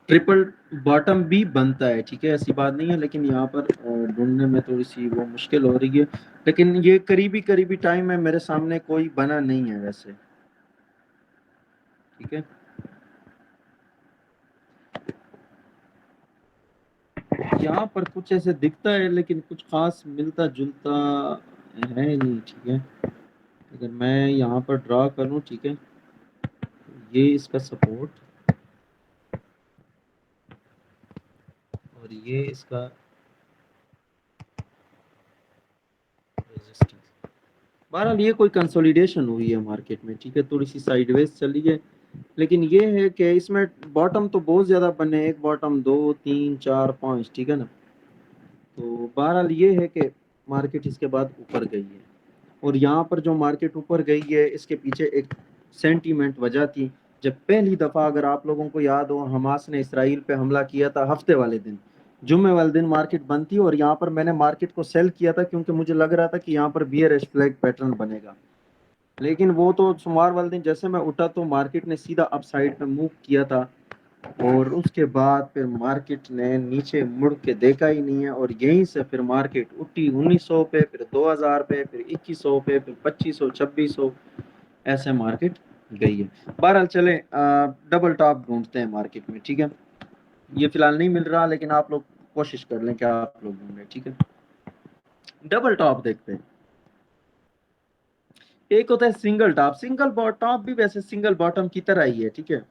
A: ट्रिपल बॉटम भी बनता है, ठीक है, ऐसी बात नहीं है, लेकिन यहाँ पर ढूंढने में थोड़ी सी वो मुश्किल हो रही है, लेकिन ये करीबी करीबी टाइम में मेरे सामने कोई बना नहीं है वैसे, ठीक है। यहाँ पर कुछ ऐसे दिखता है लेकिन कुछ खास मिलता जुलता है नहीं, ठीक है। अगर मैं यहाँ पर ड्रा करूँ, ठीक है, ये इसका सपोर्ट और ये इसका रेजिस्टेंस, बहरहाल ये कोई कंसोलिडेशन हुई है मार्केट में, ठीक है, थोड़ी सी साइडवेज चली है, लेकिन ये है कि इसमें बॉटम तो बहुत ज्यादा बने, एक बॉटम, दो, तीन, चार, पांच, ठीक है ना। तो बहरहाल ये है कि मार्केट इसके बाद ऊपर गई है, और यहाँ पर जो मार्केट ऊपर गई है इसके पीछे एक सेंटीमेंट वजह थी। जब पहली दफ़ा, अगर आप लोगों को याद हो, हमास ने इसराइल पे हमला किया था, हफ्ते वाले दिन, जुम्मे वाले दिन मार्केट बंद थी, और यहाँ पर मैंने मार्केट को सेल किया था क्योंकि मुझे लग रहा था कि यहाँ पर बियरिश फ्लैग पैटर्न बनेगा। लेकिन वो तो सोमवार वाले दिन जैसे मैं उठा तो मार्केट ने सीधा अप साइड पे मूव किया था, और उसके बाद फिर मार्केट ने नीचे मुड़ के देखा ही नहीं है, और यहीं से फिर मार्केट उठी 1900 पे, फिर 2000 पे, फिर 2100 पे, फिर 2500, 2600, ऐसे मार्केट गई है। बहरहाल चले डबल टॉप ढूंढते हैं मार्केट में, ठीक है। ये फिलहाल नहीं मिल रहा, लेकिन आप लोग कोशिश कर लें क्या आप लोग ढूंढें, ठीक है। डबल टॉप देखते हैं। एक होता है सिंगल टॉप, सिंगल टॉप भी वैसे सिंगल बॉटम की तरह ही है, ठीक है।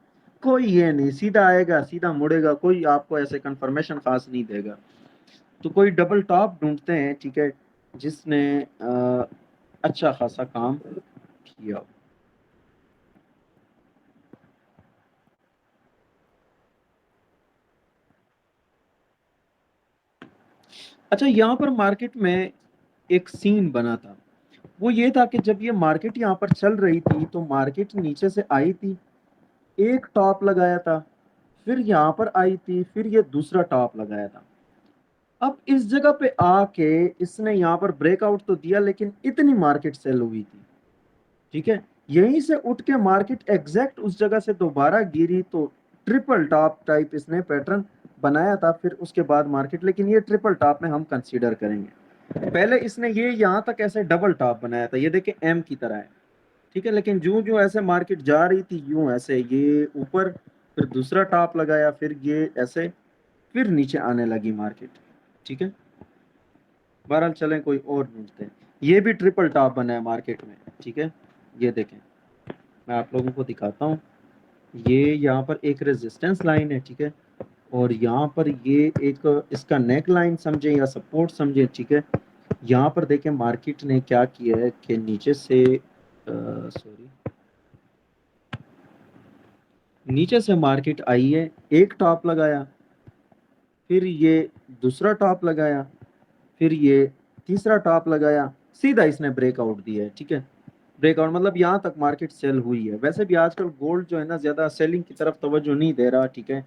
A: कोई ये नहीं, सीधा आएगा सीधा मुड़ेगा, कोई आपको ऐसे कंफर्मेशन खास नहीं देगा। तो कोई डबल टॉप ढूंढते हैं, ठीक है, जिसने अच्छा खासा काम किया। अच्छा, यहाँ पर मार्केट में एक सीन बना था। वो ये था कि जब ये मार्केट यहाँ पर चल रही थी तो मार्केट नीचे से आई थी, एक टॉप लगाया था, फिर यहाँ पर आई थी, फिर ये दूसरा टॉप लगाया था। अब इस जगह पे आके इसने यहाँ पर ब्रेकआउट तो दिया, लेकिन इतनी मार्केट सेल हुई थी, ठीक है। यहीं से उठ के मार्केट एग्जैक्ट उस जगह से दोबारा गिरी, तो ट्रिपल टॉप टाइप इसने पैटर्न बनाया था। फिर उसके बाद मार्केट, लेकिन ये ट्रिपल टॉप में हम कंसीडर करेंगे। पहले इसने ये यहाँ तक ऐसे डबल टॉप बनाया था, ये देखिए एम की तरह है, ठीक है। लेकिन जो जो ऐसे मार्केट जा रही थी यूं ऐसे ये ऊपर, फिर दूसरा टॉप लगाया, फिर ये ऐसे, फिर नीचे आने लगी मार्केट, ठीक है। बहरहाल चलें कोई और ढूंढते हैं। ये भी ट्रिपल टॉप बना है मार्केट में, ठीक है। ये देखें, मैं आप लोगों को दिखाता हूँ। ये यहाँ पर एक रेजिस्टेंस लाइन है, ठीक है, और यहाँ पर ये एक इसका नेक लाइन समझे या सपोर्ट समझे, ठीक है। यहाँ पर देखें मार्केट ने क्या किया है कि नीचे से सॉरी, नीचे से मार्केट आई है, एक टॉप लगाया, फिर ये दूसरा टॉप लगाया, फिर ये तीसरा टॉप लगाया, सीधा इसने ब्रेकआउट दिया है, ठीक है। ब्रेकआउट मतलब यहाँ तक मार्केट सेल हुई है। वैसे भी आजकल गोल्ड जो है ना ज्यादा सेलिंग की तरफ तवज्जो नहीं दे रहा, ठीक है,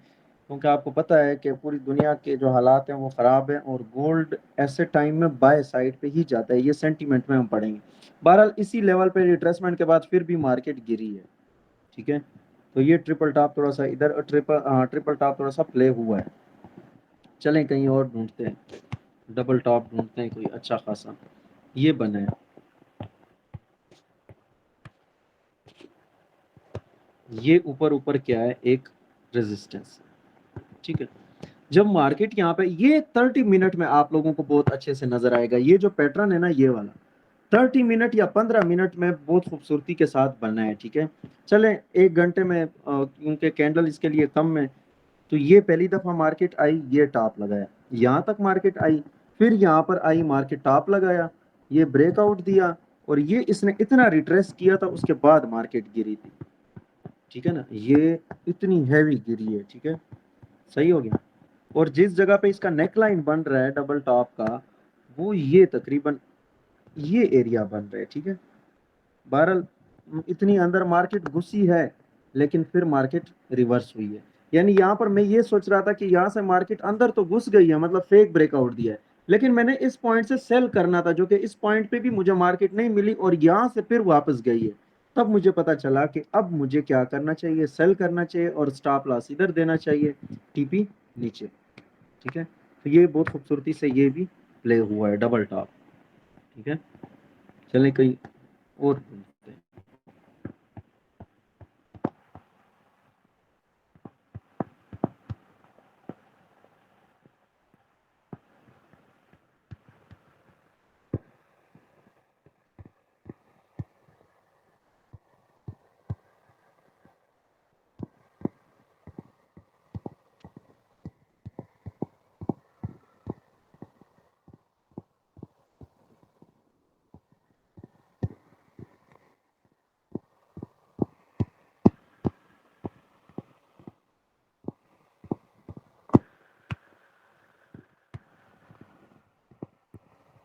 A: क्योंकि आपको पता है कि पूरी दुनिया के जो हालात हैं वो खराब हैं, और गोल्ड ऐसे टाइम में बाय साइड पे ही जाता है, ये सेंटीमेंट में हम पढ़ेंगे। बहरहाल इसी लेवल पे रिट्रेसमेंट के बाद फिर भी मार्केट गिरी है, ठीक है। तो ये ट्रिपल टॉप थोड़ा सा इधर, ट्रिपल टॉप थोड़ा सा प्ले हुआ है। चलें कहीं और ढूंढते हैं, डबल टॉप ढूंढते हैं कोई अच्छा खासा। ये बना है, ये ऊपर ऊपर क्या है, एक रेजिस्टेंस, ठीक है। जब मार्केट यहाँ पे ये 30 मिनट में आप लोगों को बहुत अच्छे से नजर आएगा, ये जो पैटर्न है ना ये वाला 30 मिनट या 15 मिनट में बहुत खूबसूरती के साथ बना है, ठीक है। चलें 1 घंटे में, क्योंकि कैंडल इसके लिए कम है, तो ये पहली दफा मार्केट आई, ये टॉप लगाया, यहाँ तक मार्केट आई, फिर यहाँ पर आई मार्केट टॉप लगाया, ये ब्रेकआउट दिया, और ये इसने इतना रिट्रेस किया था, उसके बाद मार्केट गिरी थी, ठीक है ना। ये इतनी हैवी गिरी है, ठीक है, सही हो गया। और जिस जगह पे इसका नेक लाइन बन रहा है डबल टॉप का, वो ये तकरीबन ये एरिया बन रहा है, ठीक है। बहरहाल इतनी अंदर मार्केट घुसी है, लेकिन फिर मार्केट रिवर्स हुई है। यानी यहाँ पर मैं ये सोच रहा था कि यहाँ से मार्केट अंदर तो घुस गई है, मतलब फेक ब्रेकआउट दिया है, लेकिन मैंने इस पॉइंट से सेल करना था, जो कि इस पॉइंट पे भी मुझे मार्केट नहीं मिली, और यहाँ से फिर वापस गई है। तब मुझे पता चला कि अब मुझे क्या करना चाहिए, सेल करना चाहिए, और स्टॉप लॉस इधर देना चाहिए, टीपी नीचे, ठीक है। तो ये बहुत खूबसूरती से ये भी प्ले हुआ है डबल टॉप, ठीक है। चलें कहीं और ढूंढते हैं।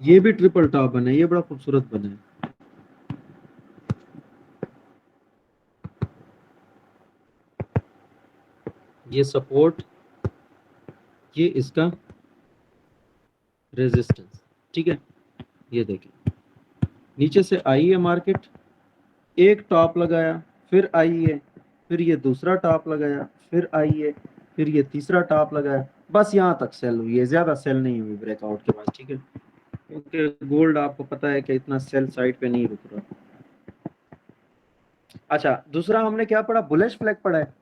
A: ये भी ट्रिपल टॉप बना है, ये बड़ा खूबसूरत बना है। ये सपोर्ट, ये इसका रेजिस्टेंस, ठीक है। ये देखिए नीचे से आई है मार्केट, एक टॉप लगाया, फिर आई है, फिर ये दूसरा टॉप लगाया, फिर आई है, फिर ये तीसरा टॉप लगाया, बस यहाँ तक सेल हुई है, ज्यादा सेल नहीं हुई ब्रेकआउट के बाद, ठीक है। क्योंकि गोल्ड आपको पता है कि इतना सेल साइड पे नहीं रुक रहा। अच्छा, दूसरा हमने क्या पढ़ा, बुलिश फ्लैग पढ़ा है।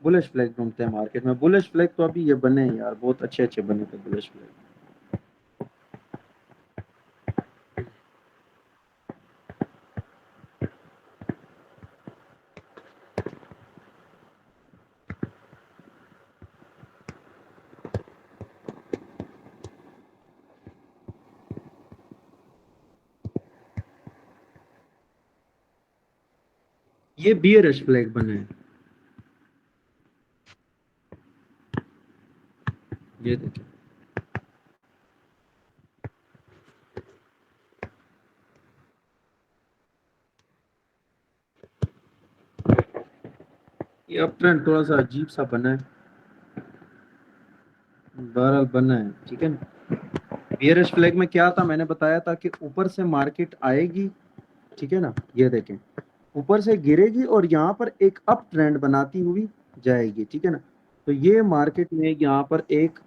A: बुलिश फ्लैग ढूंढते हैं मार्केट में। बुलिश फ्लैग तो अभी ये बने हैं यार, बहुत अच्छे अच्छे बने थे बुलिश फ्लैग। ये बियरिश फ्लैग बना है, ये देखिए। ये अप ट्रेंड थोड़ा सा अजीब सा बना है, बहरहाल बना है, ठीक है ना। बियरिश फ्लैग में क्या था, मैंने बताया था कि ऊपर से मार्केट आएगी, ठीक है ना, ये देखें, ऊपर से गिरेगी और यहाँ पर एक अप ट्रेंड बनाती हुई जाएगी, ठीक है ना। तो ये मार्केट में यहाँ पर एक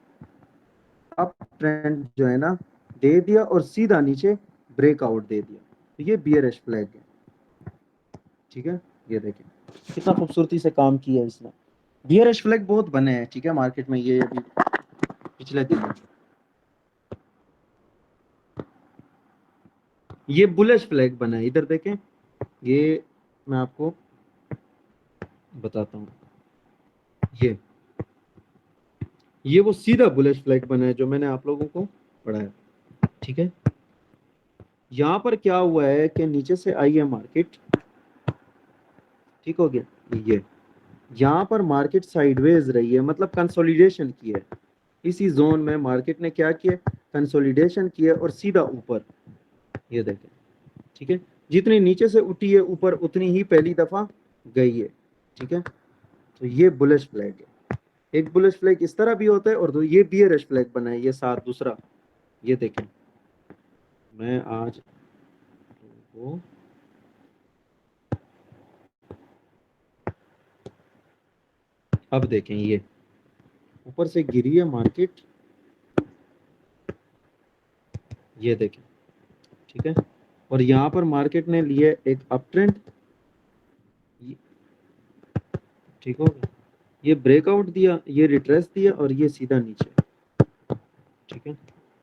A: अप ट्रेंड जो है ना दे दिया और सीधा नीचे ब्रेकआउट दे दिया, तो ये बियरिश फ्लैग है, ठीक है। ये देखें कितना खूबसूरती से काम किया है इसने। बियरिश फ्लैग बहुत बने हैं, ठीक है, मार्केट में ये अभी पिछले दिन। ये बुलिश फ्लैग बना है, इधर देखें, ये मैं आपको बताता हूँ, ये वो सीधा बुलिश फ्लैग बना है जो मैंने आप लोगों को पढ़ाया, ठीक है। यहाँ पर क्या हुआ है कि नीचे से आई है मार्केट, ठीक हो गया, ये यहाँ पर मार्केट साइडवेज रही है, मतलब कंसोलिडेशन की है। इसी जोन में मार्केट ने क्या किया, कंसोलिडेशन किया और सीधा ऊपर, ये देखें, ठीक है। जितनी नीचे से उठी है ऊपर उतनी ही पहली दफा गई है, ठीक है। तो ये बुलिश फ्लैग है। एक बुलिश फ्लैग इस तरह भी होता है और दो ये बियरिश फ्लैग बना है, ये साथ दूसरा, ये देखें। मैं आज वो अब देखें, ये ऊपर से गिरी है मार्केट, ये देखें, ठीक है। और यहाँ पर मार्केट ने लिए एक अप ट्रेंड, ठीक हो गया, ये ब्रेकआउट दिया, ये रिट्रेस दिया और ये सीधा नीचे, ठीक है।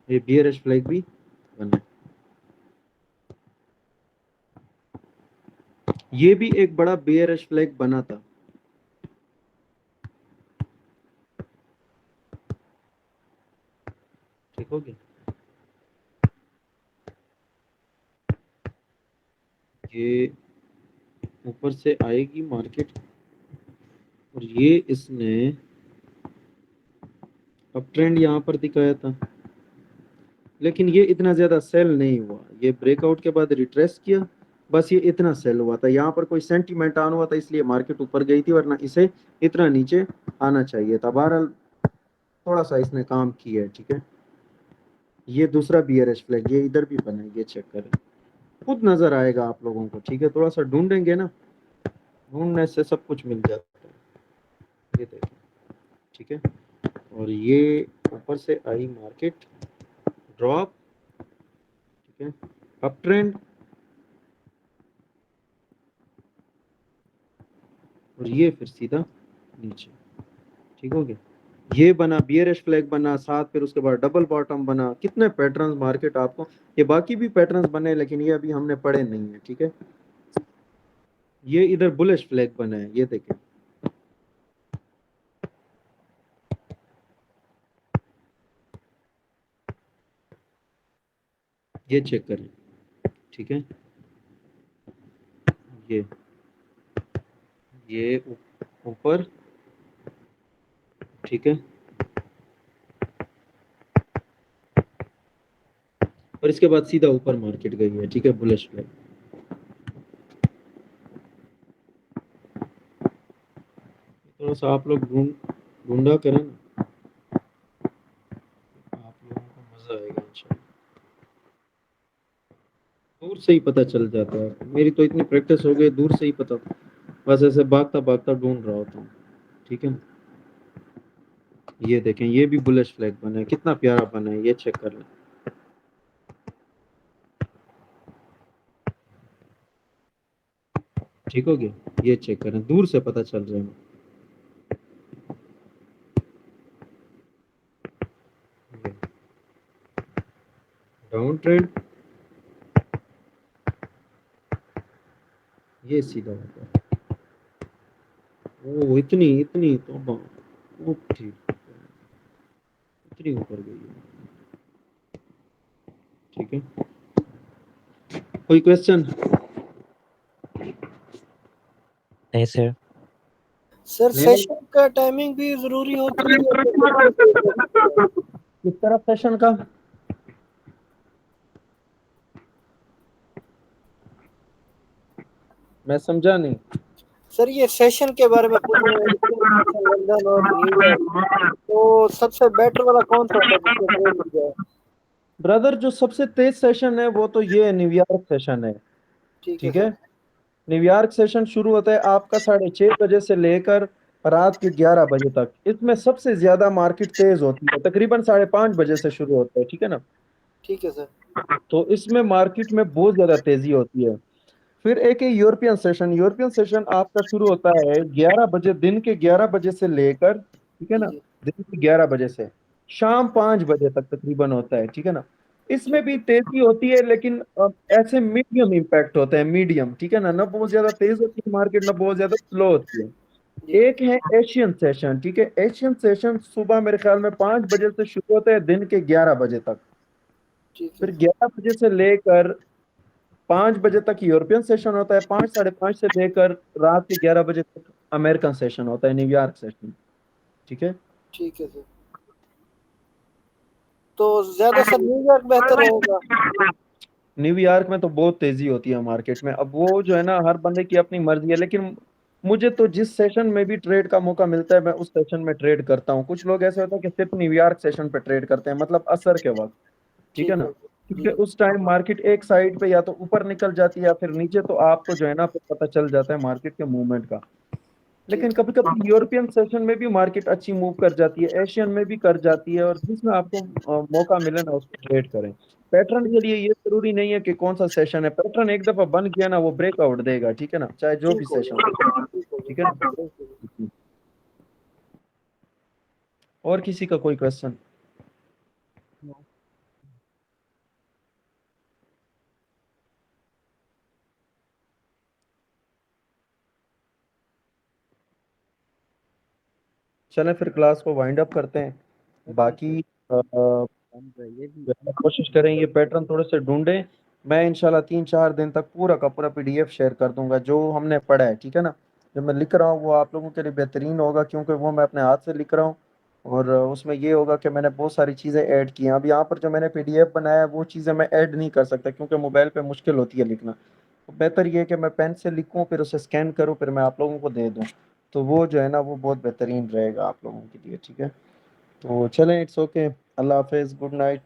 A: ये बियरिश फ्लैग भी बना, ये भी एक बड़ा बियरिश फ्लैग बना था, ठीक हो गया। ये ऊपर से आएगी मार्केट और ये इसने अप ट्रेंड यहाँ पर दिखाया था, लेकिन ये इतना ज्यादा सेल नहीं हुआ, ये ब्रेकआउट के बाद रिट्रेस किया, बस ये इतना सेल हुआ था। यहाँ पर कोई सेंटीमेंट ऑन हुआ था इसलिए मार्केट ऊपर गई थी, वरना इसे इतना नीचे आना चाहिए था। बहरहाल थोड़ा सा इसने काम किया है, ठीक है। ये दूसरा बियरिश फ्लैग, ये इधर भी बना है, ये चेक करें, खुद नजर आएगा आप लोगों को, ठीक है। थोड़ा सा ढूंढेंगे ना, ढूंढने से सब कुछ मिल जाता है, ये देखिए, ठीक है। और ये ऊपर से आई मार्केट, ड्रॉप, ठीक है, अप ट्रेंड और ये फिर सीधा नीचे, ठीक हो गया। ये बना बियरिश फ्लैग बना साथ, फिर उसके बाद डबल बॉटम बना, कितने पैटर्न्स मार्केट आपको, ये बाकी भी पैटर्न्स बने लेकिन ये अभी हमने पढ़े नहीं है, ठीक है। ये इधर बुलिश फ्लैग बना है, ये देखें, ये चेक करें, ठीक है। ये ये ऊपर, ठीक है, और इसके बाद सीधा ऊपर मार्केट गई है, ठीक है, बुलिश फ्लैग। थोड़ा सा आप लोग ढूंढा करें ना, आप लोगों को मजा आएगा इंशाल्लाह। दूर से ही पता चल जाता है, मेरी तो इतनी प्रैक्टिस हो गई, दूर से ही पता, बस ऐसे भागता भागता ढूंढ रहा होता हूँ, ठीक है। ये देखें, ये भी बुलिश फ्लैग बना है, कितना प्यारा बना है, ये चेक कर लें, ठीक हो गया। ये चेक करें, दूर से पता चल जाएगा, डाउन ट्रेंड, ये सीधा होगा, ओ इतनी इतनी तो ओ ठीक, इतनी ऊपर गई है, ठीक है। कोई क्वेश्चन?
C: नहीं सर।
B: सर
A: नहीं,
B: सेशन का टाइमिंग भी जरूरी होती है या
A: किस तरफ सेशन का? मैं समझा नहीं।
B: सर ये सेशन के बारे में पूछ रहे हैं, लंदन और न्यूयॉर्क, तो सबसे बेटर वाला कौन सा होता है जिससे ट्रेड मिल जाए?
A: ब्रदर जो सबसे तेज सेशन है वो तो ये है, न्यूयॉर्क सेशन है।
B: ठीक है
A: ठीक
B: सर।
A: है, न्यूयॉर्क सेशन शुरू होता है आपका 6:30 बजे से लेकर रात के 11 बजे तक। इसमें सबसे ज्यादा मार्केट तेज होती है, तकरीबन 5:30 बजे से शुरू होता है, ठीक है ना।
B: ठीक है सर।
A: तो इसमें मार्केट में बहुत ज्यादा तेजी होती है। फिर एक है यूरोपियन सेशन। यूरोपियन सेशन आपका शुरू होता है 11 बजे, दिन के 11 बजे से लेकर, ठीक है
B: जी
A: ना,
B: जी।
A: दिन के 11 बजे से शाम 5 बजे तक तकरीबन होता है, ठीक है ना। इसमें
B: ठीक
A: भी तेजी होती है लेकिन ऐसे मीडियम इम्पैक्ट होता है, मीडियम, ठीक है ना बहुत ज्यादा तेज होती है मार्केट, ना बहुत ज्यादा स्लो होती है।
B: जी
A: एक है एशियन सेशन, ठीक है। एशियन सेशन सुबह मेरे ख्याल में 5 बजे से शुरू होता है दिन के 11 बजे तक।
B: ठीक है
A: फिर 11 बजे से लेकर 5 बजे तक यूरोपियन सेशन होता है। 5, 5:30 से लेकर रात के 11 बजे तक अमेरिकन सेशन होता है, न्यूयॉर्क सेशन, ठीक है।
B: ठीक है सर। तो ज्यादा सर न्यूयॉर्क बेहतर रहेगा?
A: न्यूयॉर्क में तो बहुत तेजी होती है मार्केट में। अब वो जो है ना, हर बंदे की अपनी मर्जी है, लेकिन मुझे तो जिस सेशन में भी ट्रेड का मौका मिलता है मैं उस सेशन में ट्रेड करता हूँ। कुछ लोग ऐसे होते हैं कि सिर्फ न्यूयॉर्क सेशन पे ट्रेड करते हैं, मतलब असर के वक्त, ठीक है
B: ठीक
A: ना।
B: है
A: क्योंकि
B: जी।
A: उस टाइम मार्केट एक साइड पे या तो ऊपर निकल जाती है या फिर नीचे, तो आपको जो है ना फिर पता चल जाता है मार्केट के मूवमेंट का। लेकिन
B: ठीक
A: कभी कभी यूरोपियन सेशन में भी मार्केट अच्छी मूव कर जाती है, एशियन में भी कर जाती है, और जिसमें आपको मौका मिले ना उसको ट्रेड करें। पैटर्न के लिए ये जरूरी नहीं है कि कौन सा सेशन है, पैटर्न एक दफा बन गया ना वो ब्रेकआउट देगा, ठीक है ना, चाहे जो भी
B: ठीक हो
A: सेशन हो,
B: गया, ठीक हो
A: ठीक है
B: गया।
A: ना। और किसी का कोई क्वेश्चन? चलें फिर क्लास को वाइंड अप करते हैं। बाकी
B: ये भी
A: कोशिश करें ये पैटर्न थोड़े से ढूंढें। मैं इंशाल्लाह 3-4 दिन तक पूरा का पूरा पीडीएफ शेयर कर दूंगा जो हमने पढ़ा है, ठीक है ना। जो मैं लिख रहा हूँ वो आप लोगों के लिए बेहतरीन होगा, क्योंकि वो मैं अपने हाथ से लिख रहा हूँ। और उसमें ये होगा कि मैंने बहुत सारी चीज़ें ऐड की हैं। अब यहाँ पर जो मैंने पीडीएफ बनाया है वो चीज़ें मैं ऐड नहीं कर सकता, क्योंकि मोबाइल पे मुश्किल होती है लिखना। तो बेहतर ये है कि मैं पेन से लिखूँ, फिर उसे स्कैन करूँ, फिर मैं आप लोगों को दे दूँ। तो वो जो है ना वो बहुत बेहतरीन रहेगा आप लोगों के लिए, ठीक है। तो चलें, इट्स ओके। अल्लाह हाफिज़, गुड नाइट।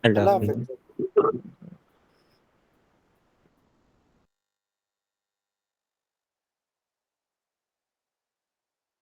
C: अल्लाह
B: अल्लाह
C: हाफिज़।
B: हाफिज।